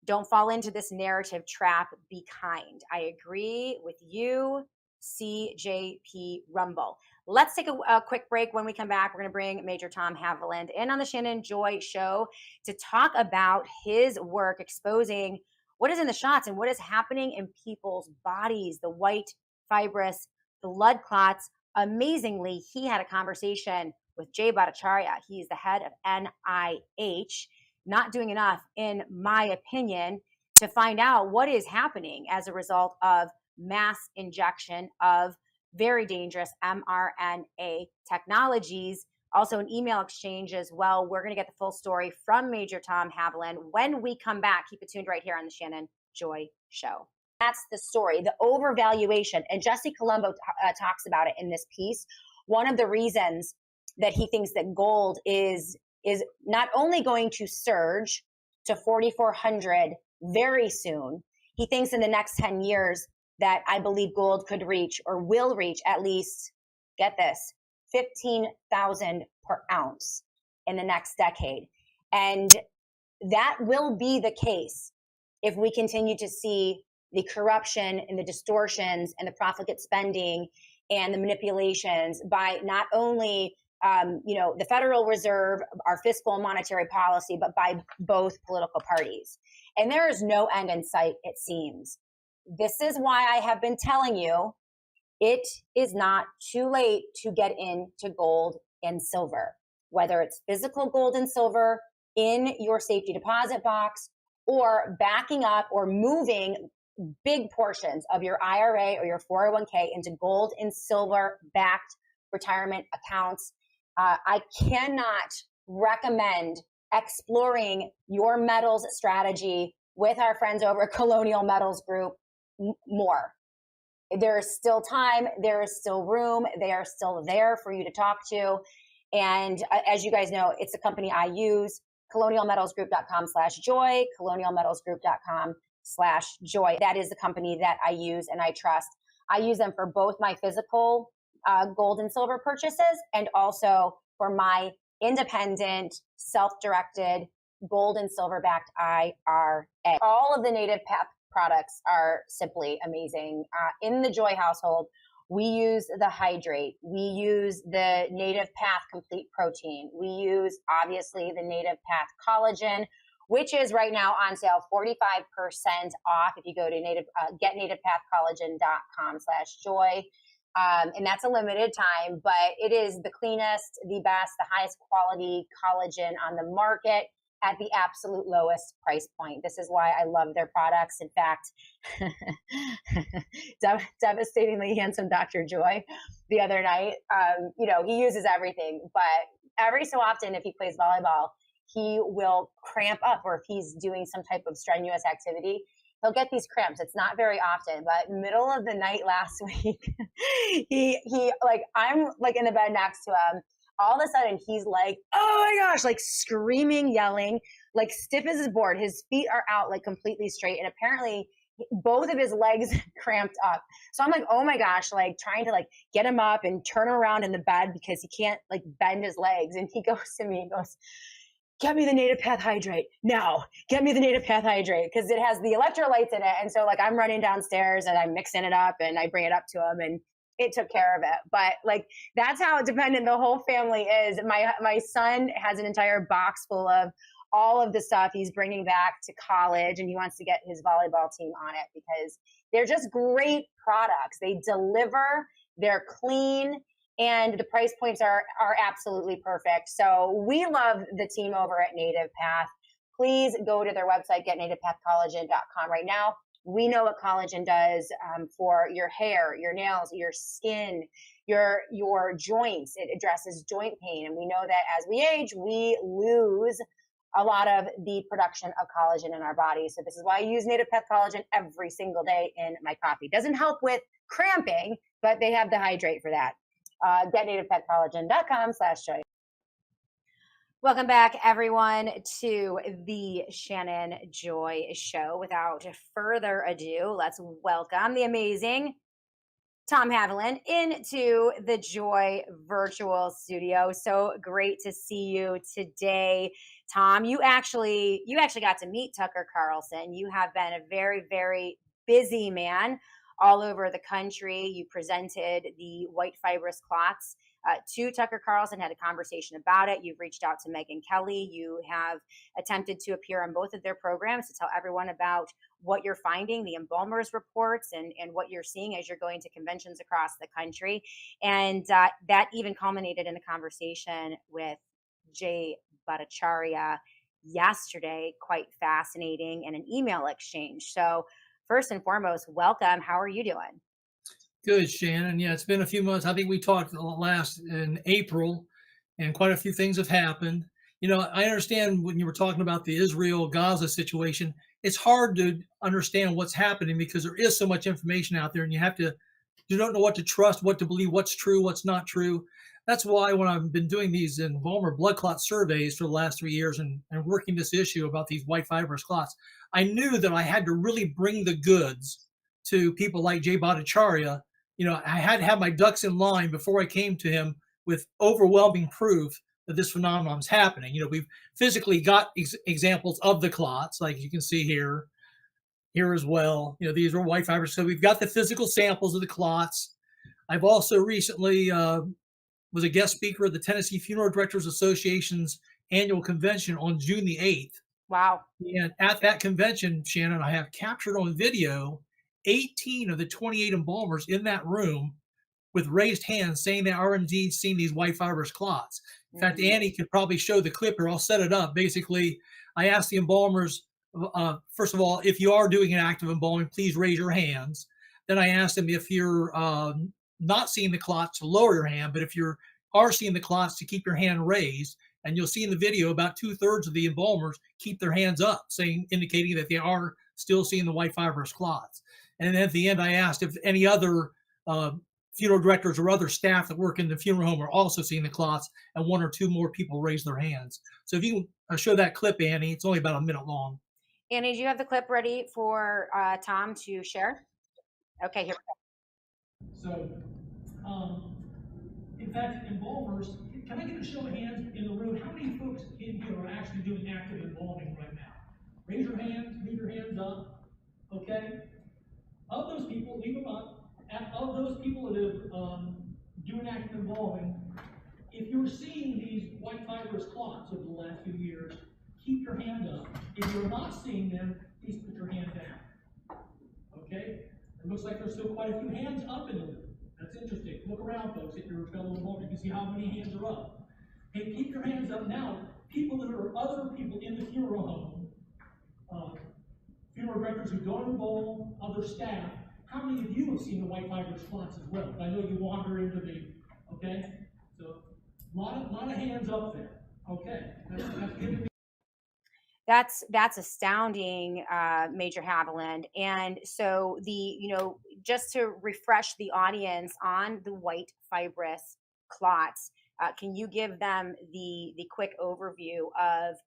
Don't fall into this narrative trap. Be kind. I agree with you, CJP Rumble. Let's take a quick break. When we come back, we're going to bring Major Tom Haviland in on the Shannon Joy Show to talk about his work exposing what is in the shots and what is happening in people's bodies, the white fibrous blood clots. Amazingly, he had a conversation with Jay Bhattacharya. He's the head of NIH. Not doing enough, in my opinion, to find out what is happening as a result of mass injection of very dangerous mRNA technologies. Also an email exchange as well. We're going to get the full story from Major Tom Haviland when we come back. Keep it tuned right here on the Shannon Joy Show. That's the story, the overvaluation. And Jesse Colombo talks about it in this piece. One of the reasons that he thinks that gold is not only going to surge to 4,400 very soon. He thinks in the next 10 years that I believe gold could reach or will reach at least, get this, 15,000 per ounce in the next decade. And that will be the case if we continue to see the corruption and the distortions and the profligate spending and the manipulations by not only the Federal Reserve, our fiscal and monetary policy, but by both political parties. And there is no end in sight, it seems. This is why I have been telling you, it is not too late to get into gold and silver, whether it's physical gold and silver in your safety deposit box or backing up or moving big portions of your IRA or your 401k into gold and silver backed retirement accounts. I cannot recommend exploring your metals strategy with our friends over at Colonial Metals Group more. There is still time. There is still room. They are still there for you to talk to. And as you guys know, it's a company I use, colonialmetalsgroup.com/joy, colonialmetalsgroup.com/joy. That is the company that I use and I trust. I use them for both my physical gold and silver purchases and also for my independent, self-directed gold and silver backed IRA. All of the Native Path products are simply amazing. In the Joy household, we use the Hydrate. We use the Native Path Complete Protein. We use, obviously, the Native Path Collagen, which is right now on sale, 45% off if you go to getnativepathcollagen.com/joy. And that's a limited time, but it is the cleanest, the best, the highest quality collagen on the market at the absolute lowest price point. This is why I love their products. In fact, devastatingly handsome Dr. Joy the other night, he uses everything, but every so often, if he plays volleyball, he will cramp up, or if he's doing some type of strenuous activity, he'll get these cramps. It's not very often, but middle of the night last week, I'm like in the bed next to him. All of a sudden he's like, oh my gosh, like screaming, yelling, like stiff as his board. His feet are out like completely straight. And apparently both of his legs cramped up. So I'm like, oh my gosh, like trying to like get him up and turn around in the bed because he can't like bend his legs. And he goes to me and goes, get me the Native Path Hydrate now. Get me the Native Path Hydrate because it has the electrolytes in it. And so like I'm running downstairs and I'm mixing it up and I bring it up to him and it took care of it. But like that's how dependent the whole family is. My son has an entire box full of all of the stuff he's bringing back to college, and he wants to get his volleyball team on it because they're just great products. They deliver, they're clean, and the price points are absolutely perfect. So we love the team over at Native Path. Please go to their website, getnativepathcollagen.com right now. We know what collagen does for your hair, your nails, your skin, your joints. It addresses joint pain. And we know that as we age, we lose a lot of the production of collagen in our body. So this is why I use Native Path Collagen every single day in my coffee. Doesn't help with cramping, but they have the Hydrate for that. Getnativepathcollagen.com/joy. Welcome back, everyone, to the Shannon Joy Show. Without further ado, let's welcome the amazing Tom Haviland into the Joy virtual studio. So great to see you today, Tom. You actually got to meet Tucker Carlson. You have been a very, very busy man all over the country. You presented the white fibrous clots to Tucker Carlson, had a conversation about it. You've reached out to Megyn Kelly. You have attempted to appear on both of their programs to tell everyone about what you're finding, the embalmers reports, and what you're seeing as you're going to conventions across the country. And that even culminated in a conversation with Jay Bhattacharya yesterday, quite fascinating, and an email exchange. So first and foremost, welcome. How are you doing? Good, Shannon. Yeah, it's been a few months. I think we talked last in April, and quite a few things have happened. You know, I understand when you were talking about the Israel-Gaza situation, it's hard to understand what's happening because there is so much information out there, and you have to You don't know what to trust, what to believe, what's true, what's not true. That's why when I've been doing these embalmer blood clot surveys for the last 3 years and working this issue about these white fibrous clots, I knew that I had to really bring the goods to people like Jay Bhattacharya. I had to have my ducks in line before I came to him with overwhelming proof that this phenomenon is happening. We've physically got examples of the clots, like you can see here as well. These are white fibers. So we've got the physical samples of the clots. I've also recently was a guest speaker at the Tennessee Funeral Directors Association's annual convention on June the 8th. Wow. And at that convention, Shannon, I have captured on video 18 of the 28 embalmers in that room with raised hands saying they are indeed seeing these white fibrous clots. In fact, Annie could probably show the clip here. I'll set it up. Basically, I asked the embalmers, first of all, if you are doing an act of embalming, please raise your hands. Then I asked them if you're not seeing the clots to lower your hand, but if you are seeing the clots to keep your hand raised. And you'll see in the video about 2/3 of the embalmers keep their hands up, indicating that they are still seeing the white fibrous clots. And then at the end, I asked if any other funeral directors or other staff that work in the funeral home are also seeing the clots, and 1 or 2 more people raised their hands. So if you can show that clip, Annie, it's only about a minute long. Annie, do you have the clip ready for Tom to share? Okay, here we go. So, in fact, embalmers, can I get a show of hands in the room? How many folks in here are actually doing active embalming right now? Raise your hands, leave your hands up, okay? Of those people, leave them up. Of those people that are doing active embalming, if you're seeing these white fibrous clots over the last few years, keep your hand up. If you're not seeing them, please put your hand down, okay? It looks like there's still quite a few hands up in the room. That's interesting. Look around, folks, if you're a fellow embalmer. You can see how many hands are up. Hey, keep your hands up now. People that are other people in the funeral home, funeral directors who don't embalm, other staff, how many of you have seen the white fibrous clots as well? I know you wander into the, okay? So, a lot of hands up there. Okay. That's astounding, Major Haviland. And so just to refresh the audience on the white fibrous clots, can you give them the quick overview of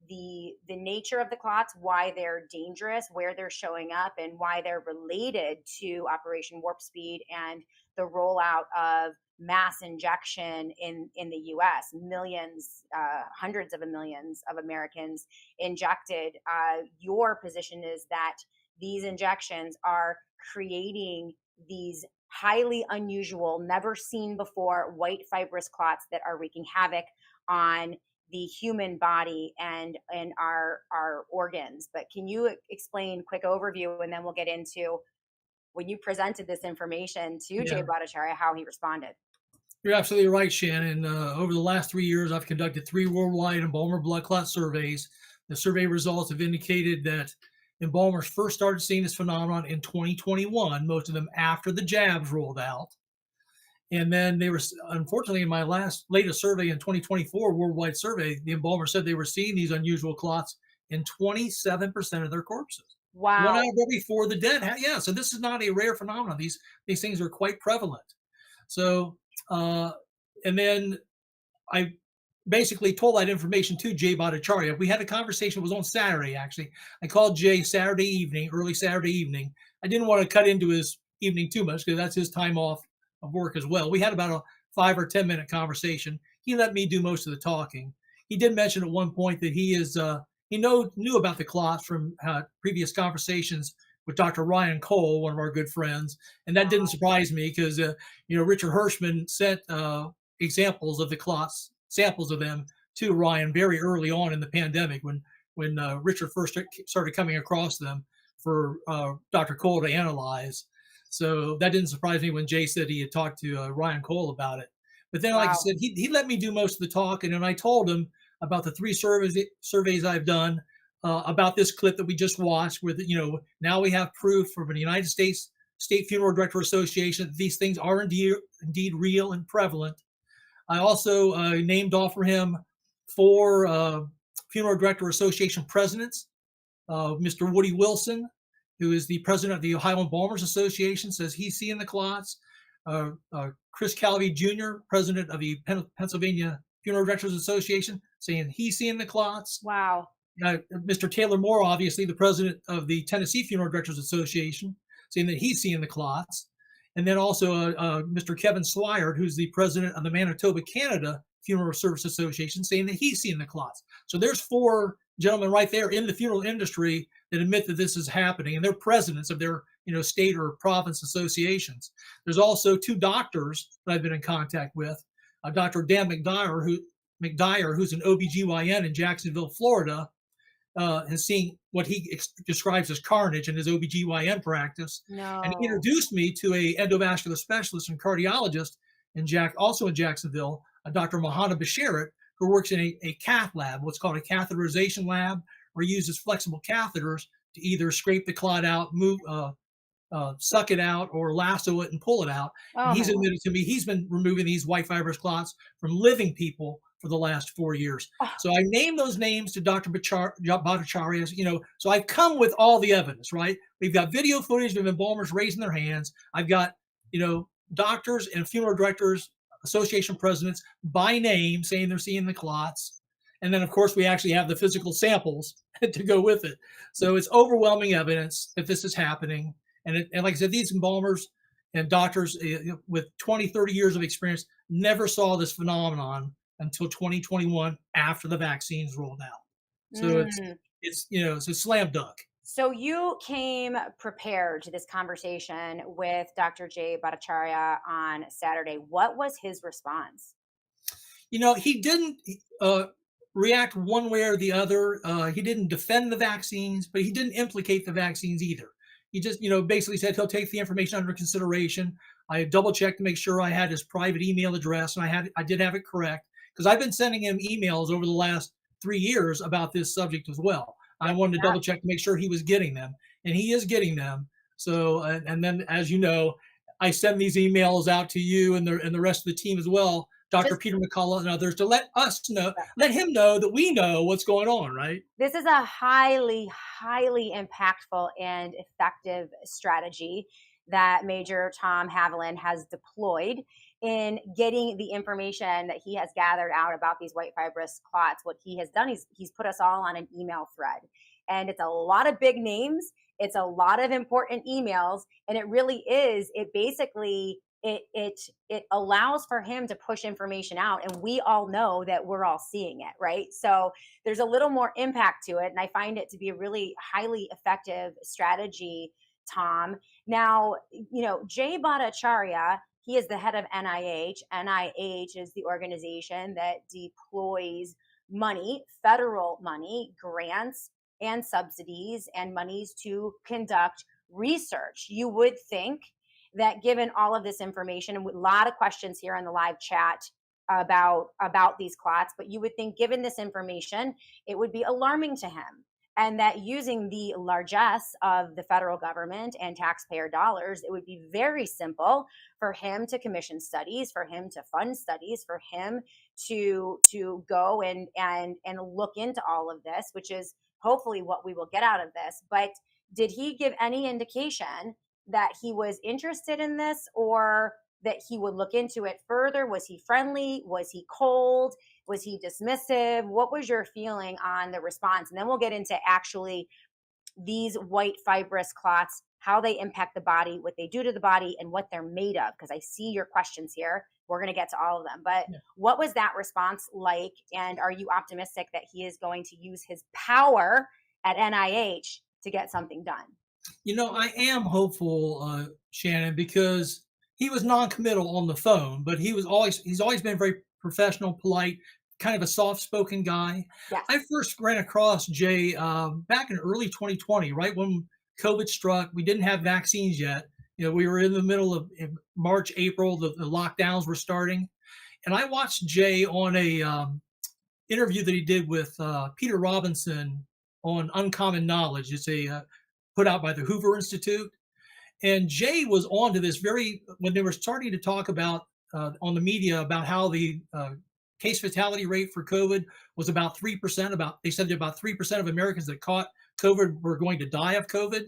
the nature of the clots, why they're dangerous, where they're showing up, and why they're related to Operation Warp Speed and the rollout of mass injection in the U.S. Millions, hundreds of millions of Americans injected. Your position is that these injections are creating these highly unusual, never seen before white fibrous clots that are wreaking havoc on the human body and our organs. But can you explain quick overview, and then we'll get into when you presented this information to Jay Bhattacharya, how he responded? You're absolutely right, Shannon. Over the last 3 years, I've conducted 3 worldwide embalmer blood clot surveys. The survey results have indicated that embalmers first started seeing this phenomenon in 2021, most of them after the jabs rolled out. And then they were, unfortunately, in my latest survey in 2024, worldwide survey, the embalmer said they were seeing these unusual clots in 27% of their corpses. Wow. 1 out of every 4 of the dead. Yeah, so this is not a rare phenomenon. These things are quite prevalent. So, and then I basically told that information to Jay Bhattacharya. We had a conversation, it was on Saturday, actually. I called Jay Saturday evening, early Saturday evening. I didn't want to cut into his evening too much because that's his time off of work as well. We had about a 5 or 10 minute conversation. He let me do most of the talking. He did mention at one point that he knew about the clots from previous conversations with Dr. Ryan Cole, one of our good friends. And that didn't surprise me because, Richard Hirschman sent examples of the clots, samples of them to Ryan very early on in the pandemic when Richard first started coming across them for Dr. Cole to analyze. So that didn't surprise me when Jay said he had talked to Ryan Cole about it. But then, like I said, he let me do most of the talk. And then I told him about the 3 surveys I've done, about this clip that we just watched, where now we have proof from the United States State Funeral Director Association that these things are indeed real and prevalent. I also named off for him 4 Funeral Director Association presidents. Mr. Woody Wilson, who is the president of the Ohio Embalmers Association, says he's seeing the clots. Chris Calvi Jr., president of the Pennsylvania Funeral Directors Association, saying he's seeing the clots. Wow. Mr. Taylor Moore, obviously the president of the Tennessee Funeral Directors Association, saying that he's seeing the clots. And then also Mr. Kevin Swire, who's the president of the Manitoba, Canada Funeral Service Association, saying that he's seeing the clots. So there's 4 gentlemen right there in the funeral industry that admit that this is happening, and they're presidents of their state or province associations. There's also 2 doctors that I've been in contact with. Dr. Dan McDyer, who's an OBGYN in Jacksonville, Florida, has seen what he describes as carnage in his OBGYN practice. No. And he introduced me to a endovascular specialist and cardiologist also in Jacksonville, Dr. Mohana Basharat, who works in a cath lab, what's called a catheterization lab, where he uses flexible catheters to either scrape the clot out, suck it out, or lasso it and pull it out. Oh, and he's admitted to me he's been removing these white fibrous clots from living people for the last 4 years. Oh. So I named those names to Dr. Bhattacharya, so I've come with all the evidence, right? We've got video footage of embalmers raising their hands. I've got, doctors and funeral directors, association presidents by name saying they're seeing the clots. And then, of course, we actually have the physical samples to go with it. So it's overwhelming evidence that this is happening. And like I said, these embalmers and doctors with 20, 30 years of experience never saw this phenomenon until 2021 after the vaccines rolled out. So it's a slam dunk. So you came prepared to this conversation with Dr. Jay Bhattacharya on Saturday. What was his response? He didn't react one way or the other. He didn't defend the vaccines, but he didn't implicate the vaccines either. He just, basically said he'll take the information under consideration. I double checked to make sure I had his private email address, and I did have it correct, because I've been sending him emails over the last 3 years about this subject as well. I wanted to double check to make sure he was getting them, and he is getting them. So, and then, as you know, I send these emails out to you and the rest of the team as well, Dr. Peter McCullough and others, to let him know that we know what's going on, right? This is a highly, highly impactful and effective strategy that Major Tom Haviland has deployed in getting the information that he has gathered out about these white fibrous clots. What he has done, he's put us all on an email thread, and it's a lot of big names. It's a lot of important emails, and it really is. It basically it allows for him to push information out, and we all know that we're all seeing it, right? So there's a little more impact to it, and I find it to be a really highly effective strategy, Tom. Now, Jay Bhattacharya, he is the head of NIH. NIH is the organization that deploys money, federal money, grants and subsidies and monies to conduct research. You would think that given all of this information, and a lot of questions here in the live chat about these clots, but you would think given this information, it would be alarming to him. And that using the largesse of the federal government and taxpayer dollars, it would be very simple for him to commission studies, for him to fund studies, for him to go and look into all of this, which is hopefully what we will get out of this. But did he give any indication that he was interested in this, or that he would look into it further? Was he friendly? Was he cold? Was he dismissive? What was your feeling on the response? And then we'll get into actually these white fibrous clots, how they impact the body, what they do to the body, and what they're made of. Because I see your questions here. We're going to get to all of them. But What was that response like? And are you optimistic that he is going to use his power at NIH to get something done? I am hopeful, Shannon, because he was non-committal on the phone, but he's always been very professional, polite, kind of a soft-spoken guy. Yes. I first ran across Jay back in early 2020, right when COVID struck. We didn't have vaccines yet. We were in the middle of March, April. The lockdowns were starting, and I watched Jay on a interview that he did with Peter Robinson on Uncommon Knowledge. It's put out by the Hoover Institute. And Jay was on to this when they were starting to talk about on the media about how the case fatality rate for COVID was about 3%. They said that about 3% of Americans that caught COVID were going to die of COVID.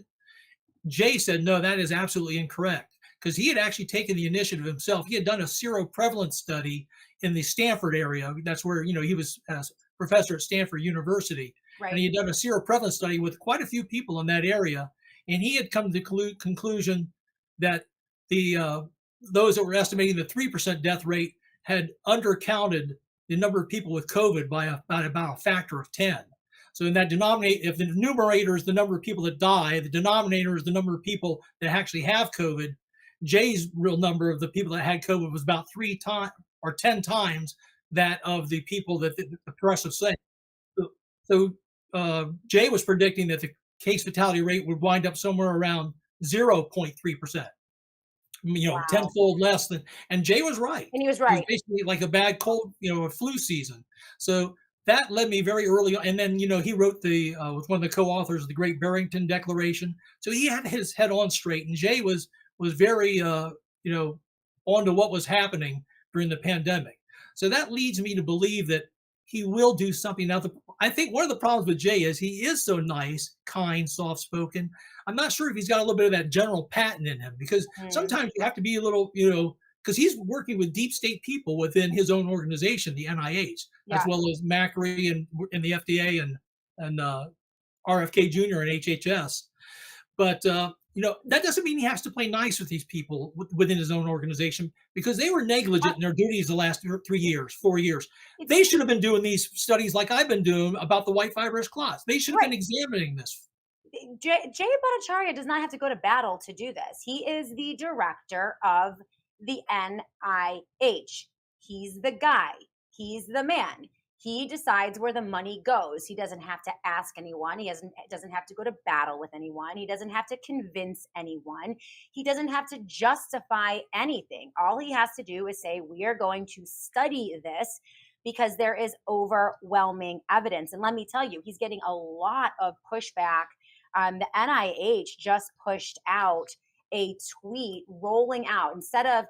Jay said, no, that is absolutely incorrect. because he had actually taken the initiative himself. He had done a seroprevalence study in the Stanford area. That's where, he was a professor at Stanford University. Right. And he had done a seroprevalence study with quite a few people in that area. And he had come to the conclusion that those that were estimating the 3% death rate had undercounted the number of people with COVID by about a factor of 10. So in that denominator, if the numerator is the number of people that die, the denominator is the number of people that actually have COVID. Jay's real number of the people that had COVID was about 3 times or 10 times that of the people that the press was saying. So Jay was predicting that the case fatality rate would wind up somewhere around 0.3%. Wow. Tenfold less than, and Jay was right. And he was right. It was basically like a bad cold, a flu season. So that led me very early on. And then, he wrote with one of the co-authors of the Great Barrington Declaration. So he had his head on straight, and Jay was very, on to what was happening during the pandemic. So that leads me to believe that he will do something. Now, I think one of the problems with Jay is he is so nice, kind, soft-spoken. I'm not sure if he's got a little bit of that General Patton in him, because sometimes you have to be a little, because he's working with deep state people within his own organization, the NIH, as well as Macri and the FDA and RFK Jr. and HHS. But that doesn't mean he has to play nice with these people within his own organization, because they were negligent in their duties the last 4 years. They should have been doing these studies like I've been doing about the white fibrous clots. They should have been examining this. Jay Bhattacharya does not have to go to battle to do this. He is the director of the NIH. He's the guy. He's the man. He decides where the money goes. He doesn't have to ask anyone. He doesn't have to go to battle with anyone. He doesn't have to convince anyone. He doesn't have to justify anything. All he has to do is say, we are going to study this because there is overwhelming evidence. And let me tell you, he's getting a lot of pushback. The NIH just pushed out a tweet rolling out, instead of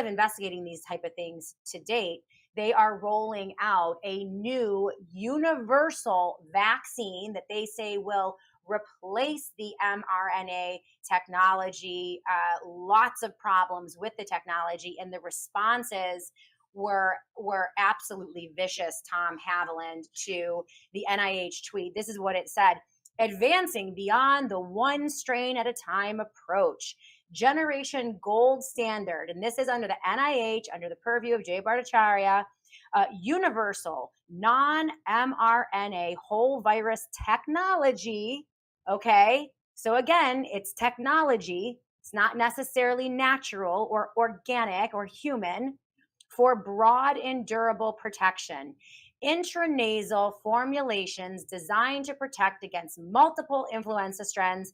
investigating these type of things to date, they are rolling out a new universal vaccine that they say will replace the mRNA technology. Lots of problems with the technology, and the responses were absolutely vicious, Tom Haviland, to the NIH tweet. This is what it said: advancing beyond the one strain at a time approach. Generation gold standard, and this is under the NIH, under the purview of Jay Bhattacharya, universal non-mRNA whole virus technology. Okay, so again, it's technology. It's not necessarily natural or organic or human, for broad and durable protection. Intranasal formulations designed to protect against multiple influenza strains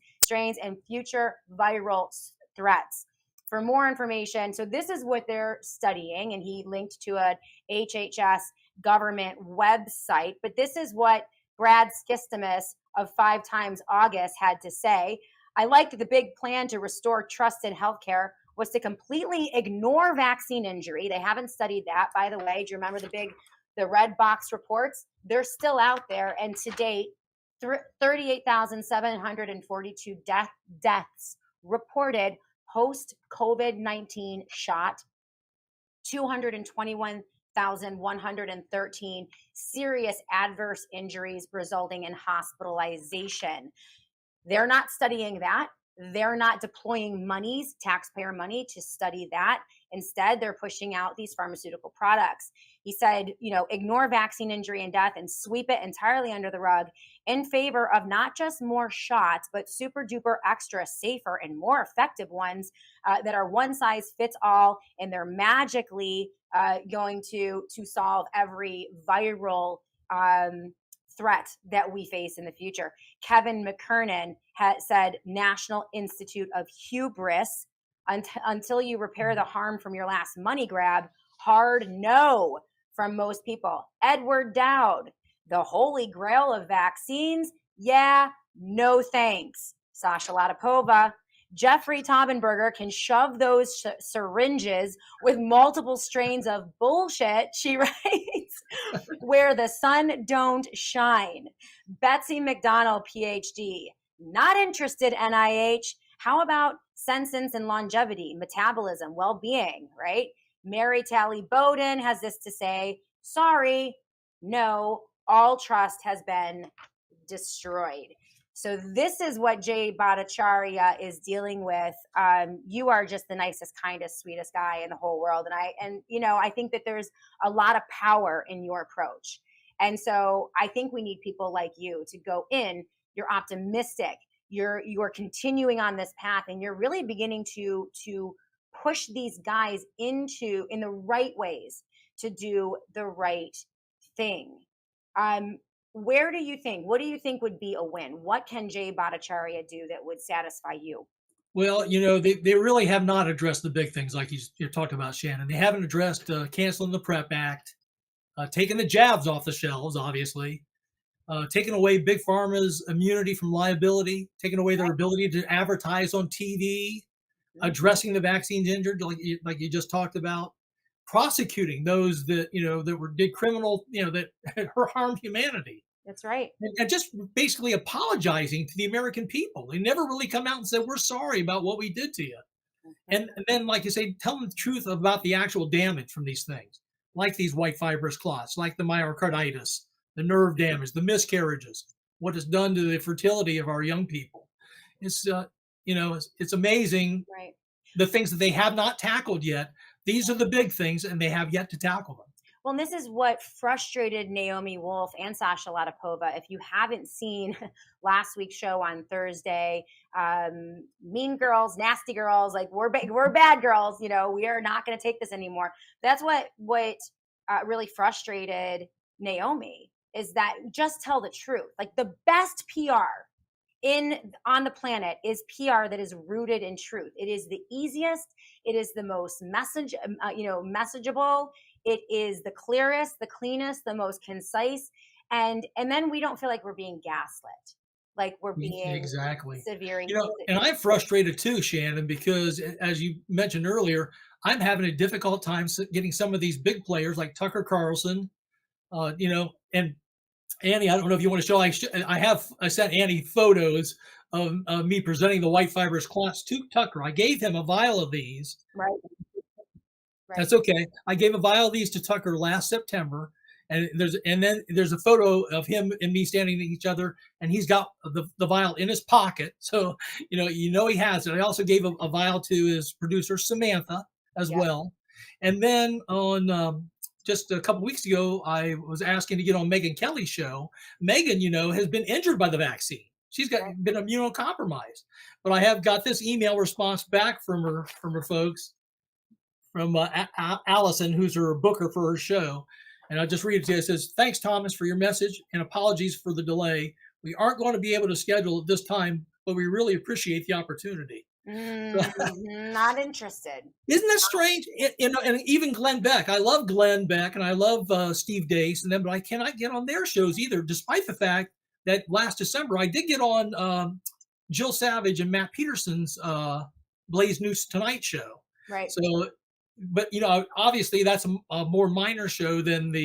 and future viral threats. For more information, so this is what they're studying, and he linked to a HHS government website, but this is what Brad Skistimus of 5 Times August had to say. I liked the big plan to restore trust in healthcare was to completely ignore vaccine injury. They haven't studied that, by the way. Do you remember the red box reports? They're still out there, and to date, 38,742 deaths reported post-COVID-19 shot, 221,113 serious adverse injuries resulting in hospitalization. They're not studying that. They're not deploying monies, taxpayer money, to study that. Instead, they're pushing out these pharmaceutical products. He said, ignore vaccine injury and death and sweep it entirely under the rug in favor of not just more shots, but super duper extra safer and more effective ones that are one size fits all, and they're magically going to solve every viral threat that we face in the future. Kevin McKernan has said, National Institute of Hubris, until you repair the harm from your last money grab, hard no from most people. Edward Dowd, the holy grail of vaccines, yeah, no thanks. Sasha Latipova, Jeffrey Taubenberger can shove those syringes with multiple strains of bullshit, she writes, where the sun don't shine. Betsy McDonald, PhD, not interested, NIH. How about senescence and longevity, metabolism, well-being, right? Mary Talley Bowden has this to say: sorry, no, all trust has been destroyed. So this is what Jay Bhattacharya is dealing with. You are just the nicest, kindest, sweetest guy in the whole world. And I think that there's a lot of power in your approach. And so I think we need people like you to go in. You're optimistic. You're continuing on this path, and you're really beginning to push these guys in the right ways to do the right thing. What do you think would be a win? What can Jay Bhattacharya do that would satisfy you? Well, they really have not addressed the big things like you talked about, Shannon. They haven't addressed canceling the PrEP Act, taking the jabs off the shelves, obviously, taking away Big Pharma's immunity from liability, taking away their ability to advertise on TV, addressing the vaccines injured, like you just talked about, prosecuting those that did criminal, that harmed humanity. That's right. And just basically apologizing to the American people. They never really come out and said, we're sorry about what we did to you. And then, like you say, tell them the truth about the actual damage from these things, like these white fibrous clots, like the myocarditis, the nerve damage, the miscarriages, what it's done to the fertility of our young people. It's, it's amazing, right, the things that they have not tackled yet. These are the big things, and they have yet to tackle them. Well, and this is what frustrated Naomi Wolf and Sasha Latypova. If you haven't seen last week's show on Thursday, mean girls, nasty girls, like we're bad girls, we are not going to take this anymore. That's what really frustrated Naomi, is that just tell the truth. Like, the best PR on the planet is PR that is rooted in truth. It is the easiest. It is the most messageable. It is the clearest, the cleanest, the most concise. And then we don't feel like we're being gaslit, like we're being exactly severe. And I'm frustrated too, Shannon, because as you mentioned earlier, I'm having a difficult time getting some of these big players like Tucker Carlson, and Annie, I don't know if you want to show. I sent Annie photos of me presenting the white fibrous clots to Tucker. I gave him a vial of these. Right. That's okay. I gave a vial of these to Tucker last September, and then there's a photo of him and me standing to each other, and he's got the vial in his pocket. So he has it. I also gave a vial to his producer Samantha as well, and then on. Just a couple weeks ago, I was asking to get on Megyn Kelly's show. Megyn, has been injured by the vaccine. She's been immunocompromised. But I have got this email response back from her folks, from Allison, who's her booker for her show. And I'll just read it to you. It says, "Thanks, Thomas, for your message, and apologies for the delay. We aren't going to be able to schedule at this time, but we really appreciate the opportunity." Not interested. Isn't that strange? And even Glenn Beck. I love Glenn Beck, and I love Steve Deace, but I cannot get on their shows either, despite the fact that last December I did get on Jill Savage and Matt Peterson's Blaze News Tonight show. Right. So, but obviously that's a more minor show than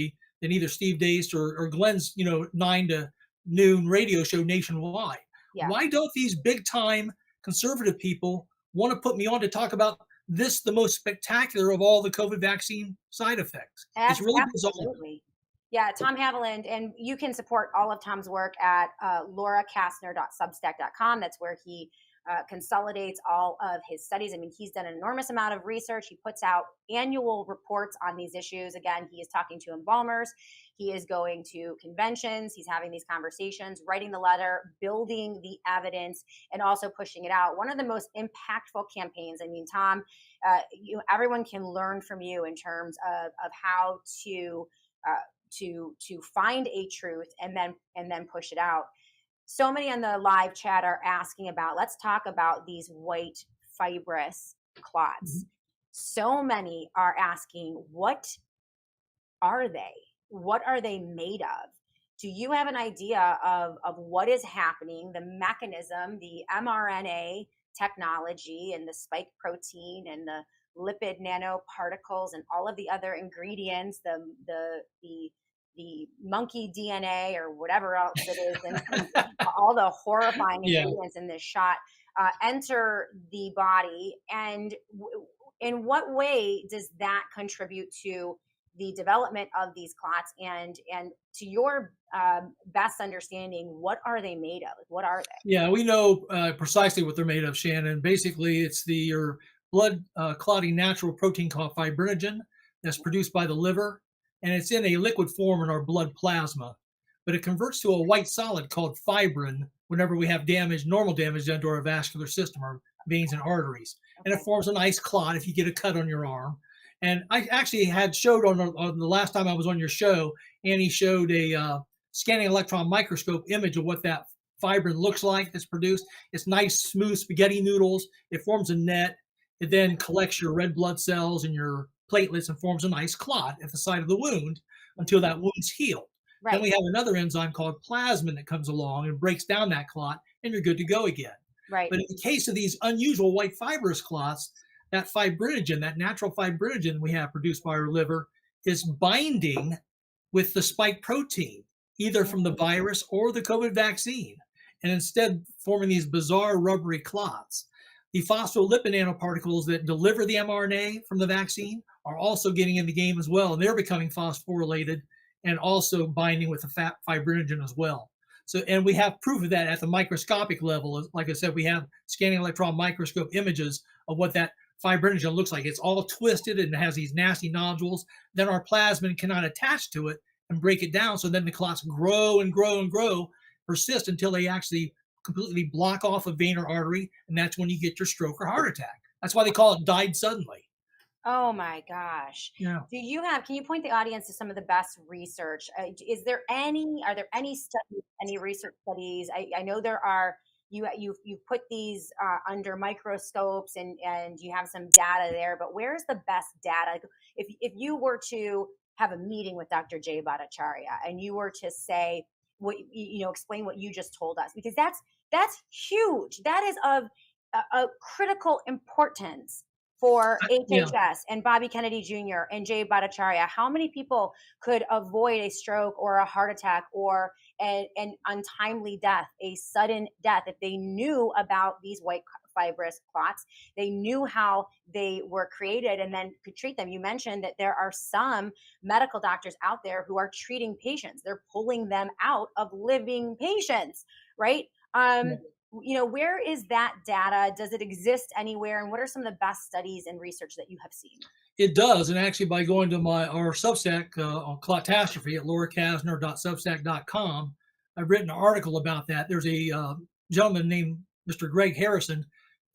either Steve Deace or Glenn's 9 to noon radio show nationwide. Yeah. Why don't these big time conservative people want to put me on to talk about this, the most spectacular of all the COVID vaccine side effects? It's really bizarre. Yeah, Tom Haviland, and you can support all of Tom's work at lauracastner.substack.com. That's where he consolidates all of his studies. I mean, he's done an enormous amount of research. He puts out annual reports on these issues. Again, he is talking to embalmers. He is going to conventions. He's having these conversations, writing the letter, building the evidence, and also pushing it out. One of the most impactful campaigns. I mean, Tom, everyone can learn from you in terms of how to find a truth and then push it out. So many on the live chat are asking about, let's talk about these white fibrous clots. Mm-hmm. So many are asking, what are they? What are they made of? Do you have an idea of what is happening, the mechanism, the mRNA technology and the spike protein and the lipid nanoparticles and all of the other ingredients, the monkey DNA or whatever else it is, and all the horrifying ingredients in this shot? enter the body, and in what way does that contribute to the development of these clots? And to your best understanding, what are they made of? What are they? Yeah, we know precisely what they're made of, Shannon. Basically, it's your blood clotting natural protein called fibrinogen that's produced by the liver, and it's in a liquid form in our blood plasma. But it converts to a white solid called fibrin whenever we have damage, normal damage done to our vascular system, our veins and arteries. And it forms a nice clot if you get a cut on your arm. And I actually had showed on the last time I was on your show, Annie showed a scanning electron microscope image of what that fibrin looks like that's produced. It's nice, smooth spaghetti noodles. It forms a net. It then collects your red blood cells and your platelets and forms a nice clot at the site of the wound until that wound's healed. Right. Then we have another enzyme called plasmin that comes along and breaks down that clot, and you're good to go again. Right. But in the case of these unusual white fibrous clots, that fibrinogen, that natural fibrinogen we have produced by our liver, is binding with the spike protein, either from the virus or the COVID vaccine, and instead forming these bizarre rubbery clots. The phospholipid nanoparticles that deliver the mRNA from the vaccine are also getting in the game as well, and they're becoming phosphorylated and also binding with the fat fibrinogen as well. So, and we have proof of that at the microscopic level. Like I said, we have scanning electron microscope images of what that fibrinogen looks like. It's all twisted and has these nasty nodules. Then our plasmin cannot attach to it and break it down. So then the clots grow and grow and grow, persist until they actually completely block off a vein or artery. And that's when you get your stroke or heart attack. That's why they call it died suddenly. Oh my gosh. Yeah. Can you point the audience to some of the best research? Are there any studies, any research studies? I know there are, you put these under microscopes and you have some data there, but where's the best data? If you were to have a meeting with Dr. Jay Bhattacharya and you were to say, explain what you just told us, because that's huge. That is of a critical importance for HHS and Bobby Kennedy Jr. and Jay Bhattacharya. How many people could avoid a stroke or a heart attack or an untimely death, a sudden death, if they knew about these white fibrous clots, they knew how they were created and then could treat them? You mentioned that there are some medical doctors out there who are treating patients. They're pulling them out of living patients, right? Where is that data? Does it exist anywhere? And what are some of the best studies and research that you have seen? It does. And actually, by going to our Substack on Clotastrophe at lauracasner.substack.com, I've written an article about that. There's a gentleman named Mr. Greg Harrison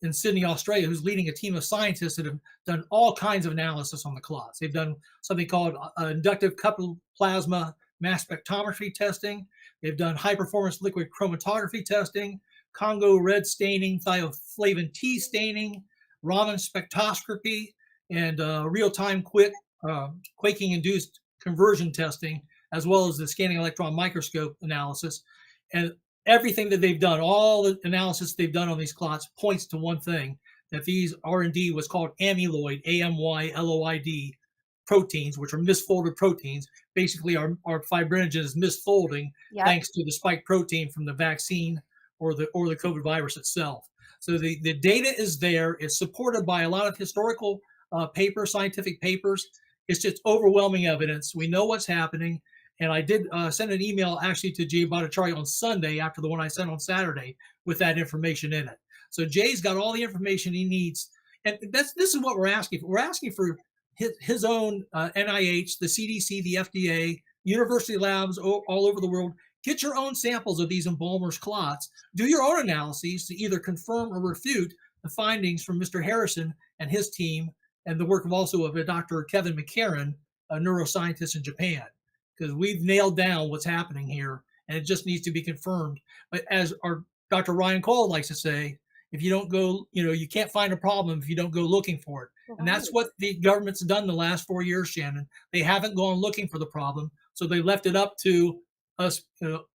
in Sydney, Australia, who's leading a team of scientists that have done all kinds of analysis on the clots. They've done something called inductive coupled plasma mass spectrometry testing. They've done high performance liquid chromatography testing, Congo red staining, thioflavin T staining, Raman spectroscopy, and real-time quaking-induced conversion testing, as well as the scanning electron microscope analysis. And everything that they've done, all the analysis they've done on these clots points to one thing, that these are indeed what's called amyloid, AMYLOID proteins, which are misfolded proteins. Basically, our fibrinogen is misfolding thanks to the spike protein from the vaccine or the COVID virus itself. So the data is there. It's supported by a lot of historical scientific papers. It's just overwhelming evidence. We know what's happening. And I did send an email actually to Jay Bhattacharya on Sunday after the one I sent on Saturday with that information in it. So Jay's got all the information he needs. And this is what we're asking for. We're asking for his own NIH, the CDC, the FDA, university labs all over the world. Get your own samples of these embalmers' clots. Do your own analyses to either confirm or refute the findings from Mr. Harrison and his team, and the work of also of Dr. Kevin McCarran, a neuroscientist in Japan, because we've nailed down what's happening here, and it just needs to be confirmed. But as our Dr. Ryan Cole likes to say, if you don't go, you can't find a problem if you don't go looking for it. Right. And that's what the government's done the last 4 years, Shannon. They haven't gone looking for the problem, so they left it up to us, the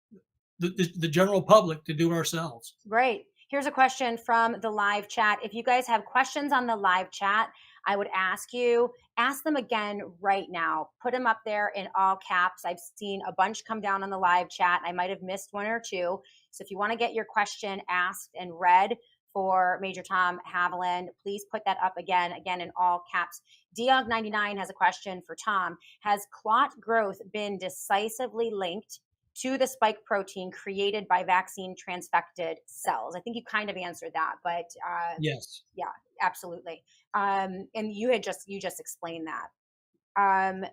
general public, to do it ourselves. Great. Here's a question from the live chat. If you guys have questions on the live chat, I would ask them again right now. Put them up there in all caps. I've seen a bunch come down on the live chat. I might have missed one or two. So if you want to get your question asked and read for Major Tom Haviland. Please put that up again in all caps. Diog99 has a question for Tom. Has clot growth been decisively linked to the spike protein created by vaccine transfected cells? I think you kind of answered that, but yes, yeah, absolutely. And you just explained that.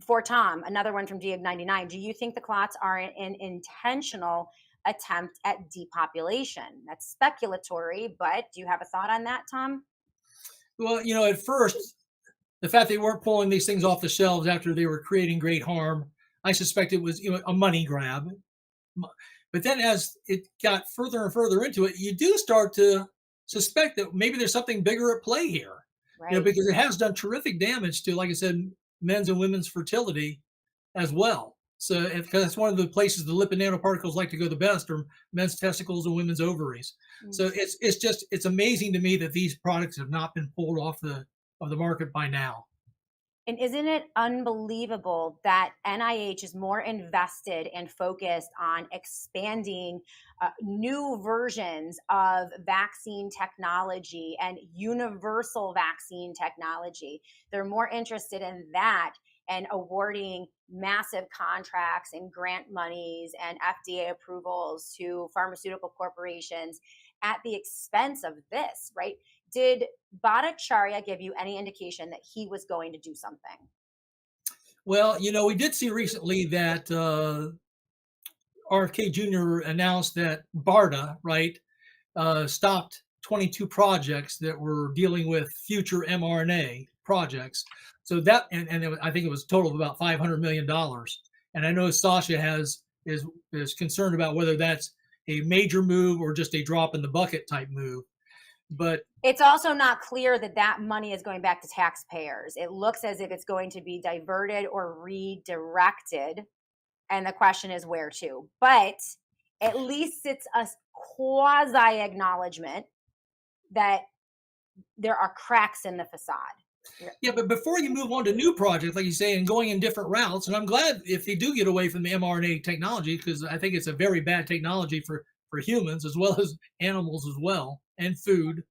For Tom, another one from Diog99. Do you think the clots are an intentional attempt at depopulation? That's speculatory, but do you have a thought on that, Tom? Well, at first, the fact they weren't pulling these things off the shelves after they were creating great harm, I suspect it was a money grab. But then as it got further and further into it, you do start to suspect that maybe there's something bigger at play here. Right. Because it has done terrific damage to, like I said, men's and women's fertility as well. So, because that's one of the places the lipid nanoparticles like to go the best, are men's testicles and women's ovaries. So it's amazing to me that these products have not been pulled off the market by now. And isn't it unbelievable that NIH is more invested and focused on expanding new versions of vaccine technology and universal vaccine technology? They're more interested in that and awarding massive contracts and grant monies and FDA approvals to pharmaceutical corporations at the expense of this, right? Did Bhattacharya give you any indication that he was going to do something? Well, we did see recently that RFK Jr. announced that BARDA, right, stopped 22 projects that were dealing with future mRNA projects. So that, I think it was a total of about $500 million. And I know Sasha is concerned about whether that's a major move or just a drop in the bucket type move. But it's also not clear that money is going back to taxpayers. It looks as if it's going to be diverted or redirected. And the question is where to. But at least it's a quasi acknowledgement that there are cracks in the facade. Yeah, but before you move on to new projects, like you say, and going in different routes, and I'm glad if they do get away from the mRNA technology, because I think it's a very bad technology for humans as well as animals as well, and food.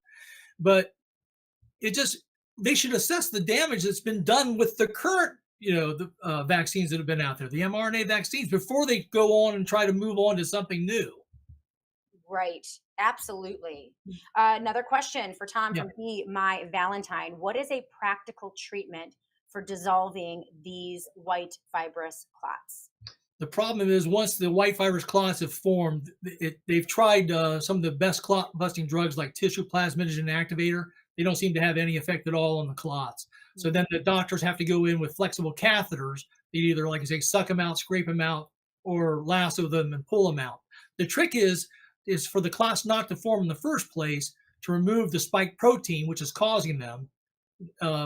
But they should assess the damage that's been done with the current, the vaccines that have been out there, the mRNA vaccines, before they go on and try to move on to something new. Right. Absolutely. Another question for Tom from My Valentine. What is a practical treatment for dissolving these white fibrous clots? The problem is once the white fibrous clots have formed, they've tried some of the best clot busting drugs like tissue plasminogen activator. They don't seem to have any effect at all on the clots. So then the doctors have to go in with flexible catheters. They either, like I say, suck them out, scrape them out, or lasso them and pull them out. The trick is for the clots not to form in the first place, to remove the spike protein, which is causing them,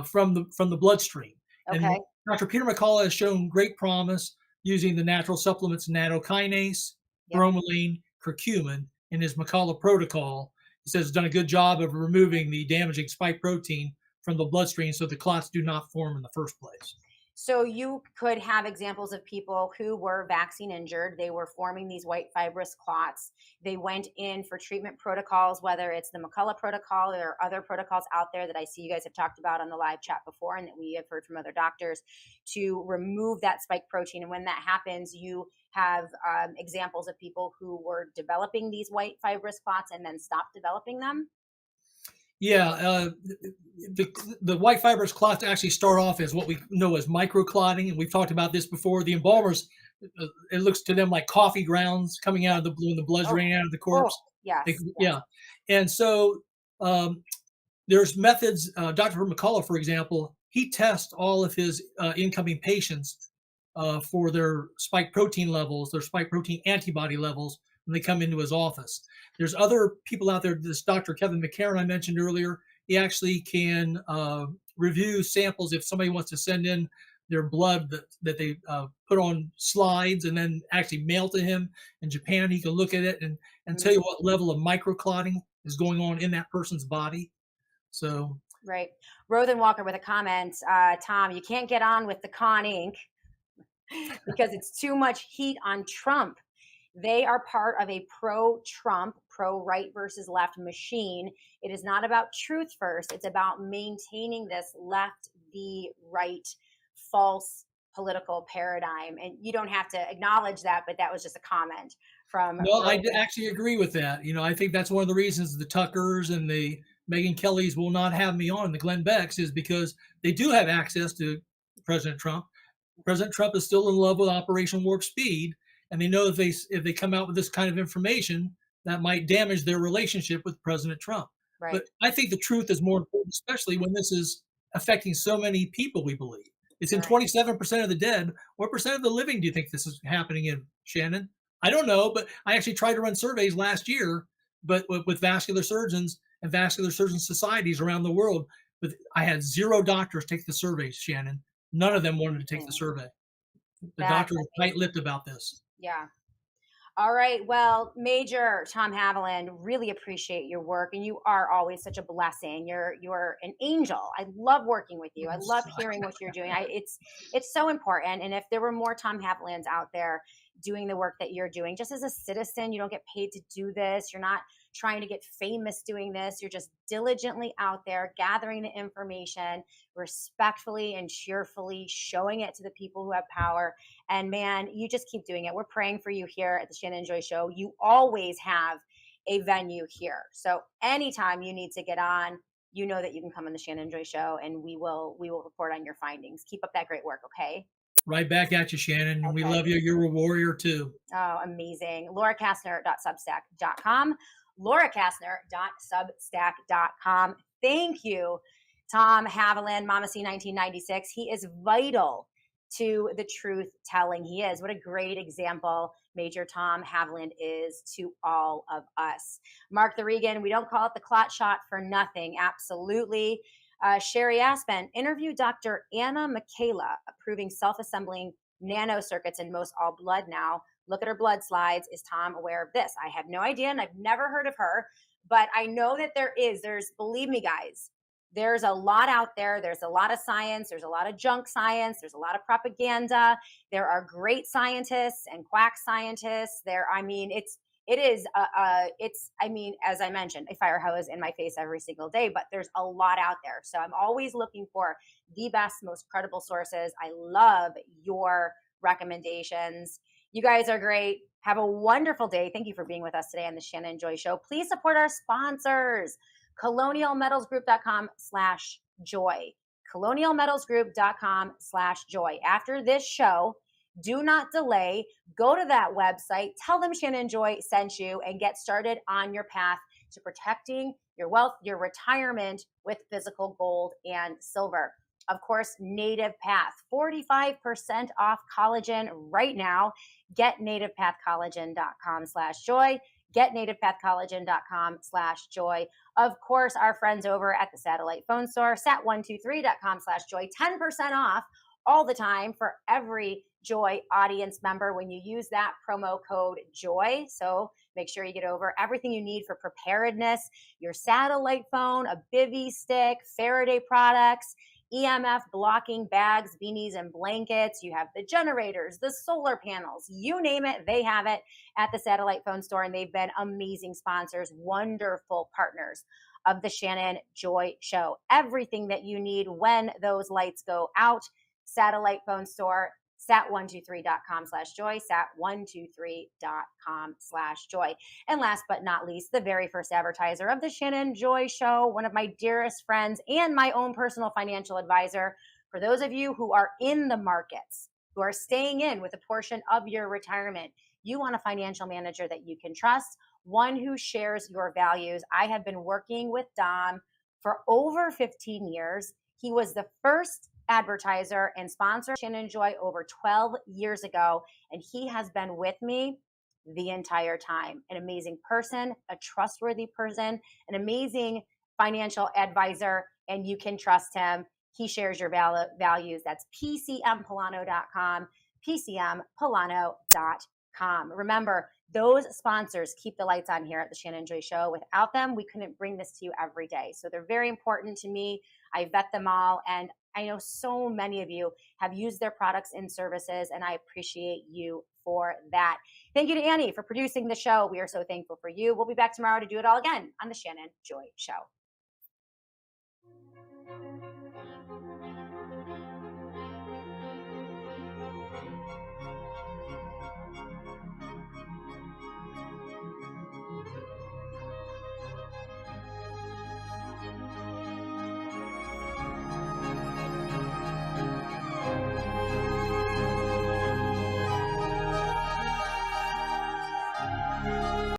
from the bloodstream. Okay. And Dr. Peter McCullough has shown great promise using the natural supplements nattokinase, bromelain, curcumin in his McCullough protocol. He says it's done a good job of removing the damaging spike protein from the bloodstream so the clots do not form in the first place. So you could have examples of people who were vaccine injured. They were forming these white fibrous clots. They went in for treatment protocols, whether it's the McCullough protocol or other protocols out there that I see you guys have talked about on the live chat before and that we have heard from other doctors, to remove that spike protein. And when that happens, you have examples of people who were developing these white fibrous clots and then stopped developing them. Yeah, the white fibrous clots actually start off as what we know as microclotting, and we've talked about this before. The embalmers, it looks to them like coffee grounds coming out of the blue, and the blood's draining out of the corpse. Yes. And so there's methods. Dr. McCullough, for example, he tests all of his incoming patients for their spike protein levels, their spike protein antibody levels, when they come into his office. There's other people out there. This Dr. Kevin McCarran I mentioned earlier, he actually can review samples if somebody wants to send in their blood that they put on slides and then actually mail to him in Japan. He can look at it and tell you what level of microclotting is going on in that person's body. So right. Rothan Walker with a comment, Tom, you can't get on with the Con Inc. because it's too much heat on Trump. They are part of a pro-Trump, pro-right versus left machine. It is not about truth first. It's about maintaining this left v right false political paradigm. And you don't have to acknowledge that, but that was just a comment from. No, I actually agree with that. I think that's one of the reasons the Tuckers and the Megyn Kellys will not have me on, the Glenn Becks, is because they do have access to President Trump. President Trump is still in love with Operation Warp Speed, and they know if they come out with this kind of information, that might damage their relationship with President Trump. Right. But I think the truth is more important, especially when this is affecting so many people, we believe. It's in 27% of the dead. What percent of the living do you think this is happening in, Shannon? I don't know, but I actually tried to run surveys last year, but with vascular surgeons and vascular surgeon societies around the world. But I had 0 doctors take the surveys, Shannon. None of them wanted to take the survey. The doctors were tight-lipped about this. Yeah. All right. Well, Major Tom Haviland, really appreciate your work, and you are always such a blessing. You're an angel. I love working with you. I love hearing what you're doing. It's so important. And if there were more Tom Havilands out there doing the work that you're doing, just as a citizen, you don't get paid to do this. You're not trying to get famous doing this. You're just diligently out there gathering the information, respectfully and cheerfully showing it to the people who have power. And man, you just keep doing it. We're praying for you here at the Shannon Joy Show. You always have a venue here. So anytime you need to get on, you know that you can come on the Shannon Joy Show, and we will report on your findings. Keep up that great work, okay? Right back at you, Shannon. Okay. We love you. You're a warrior too. Oh, amazing. LauraKastner.substack.com. LauraKastner.substack.com. Thank you, Tom Haviland, Mama C 1996. He is vital to the truth telling. He is. What a great example Major Tom Haviland is to all of us. Mark the Regan, we don't call it the clot shot for nothing. Absolutely. Sherry Aspen, interview Dr. Anna Michaela, approving self-assembling nanocircuits in most all blood now. Look at her blood slides. Is Tom aware of this? I have no idea, and I've never heard of her, but I know that believe me, guys, there's a lot out there. There's a lot of science. There's a lot of junk science. There's a lot of propaganda. There are great scientists and quack scientists. As I mentioned, a fire hose in my face every single day, but there's a lot out there. So I'm always looking for the best, most credible sources. I love your recommendations. You guys are great. Have a wonderful day. Thank you for being with us today on the Shannon Joy Show. Please support our sponsors, colonialmetalsgroup.com/joy. colonialmetalsgroup.com/joy. After this show, do not delay. Go to that website. Tell them Shannon Joy sent you and get started on your path to protecting your wealth, your retirement with physical gold and silver. Of course, Native Path, 45% off collagen right now. Get nativepathcollagen.com/joy. Get nativepathcollagen.com/joy. Of course, our friends over at the Satellite Phone Store, sat123.com/joy. 10% off all the time for every Joy audience member when you use that promo code JOY. So make sure you get over everything you need for preparedness, your satellite phone, a bivy stick, Faraday products, EMF blocking bags, beanies, and blankets. You have the generators, the solar panels, you name it, they have it at the Satellite Phone Store, and they've been amazing sponsors, wonderful partners of the Shannon Joy Show. Everything that you need when those lights go out, Satellite Phone Store, sat123.com/joy, sat123.com/joy. And last but not least, the very first advertiser of the Shannon Joy Show, one of my dearest friends and my own personal financial advisor. For those of you who are in the markets, who are staying in with a portion of your retirement, you want a financial manager that you can trust, one who shares your values. I have been working with Dom for over 15 years. He was the first advertiser and sponsor Shannon Joy over 12 years ago, and he has been with me the entire time. An amazing person, a trustworthy person, an amazing financial advisor, and you can trust him. He shares your values. That's pcmpolano.com, pcmpolano.com. Remember, those sponsors keep the lights on here at the Shannon Joy Show. Without them, we couldn't bring this to you every day. So they're very important to me. I vet them all, and I know so many of you have used their products and services, and I appreciate you for that. Thank you to Annie for producing the show. We are so thankful for you. We'll be back tomorrow to do it all again on the Shannon Joy Show.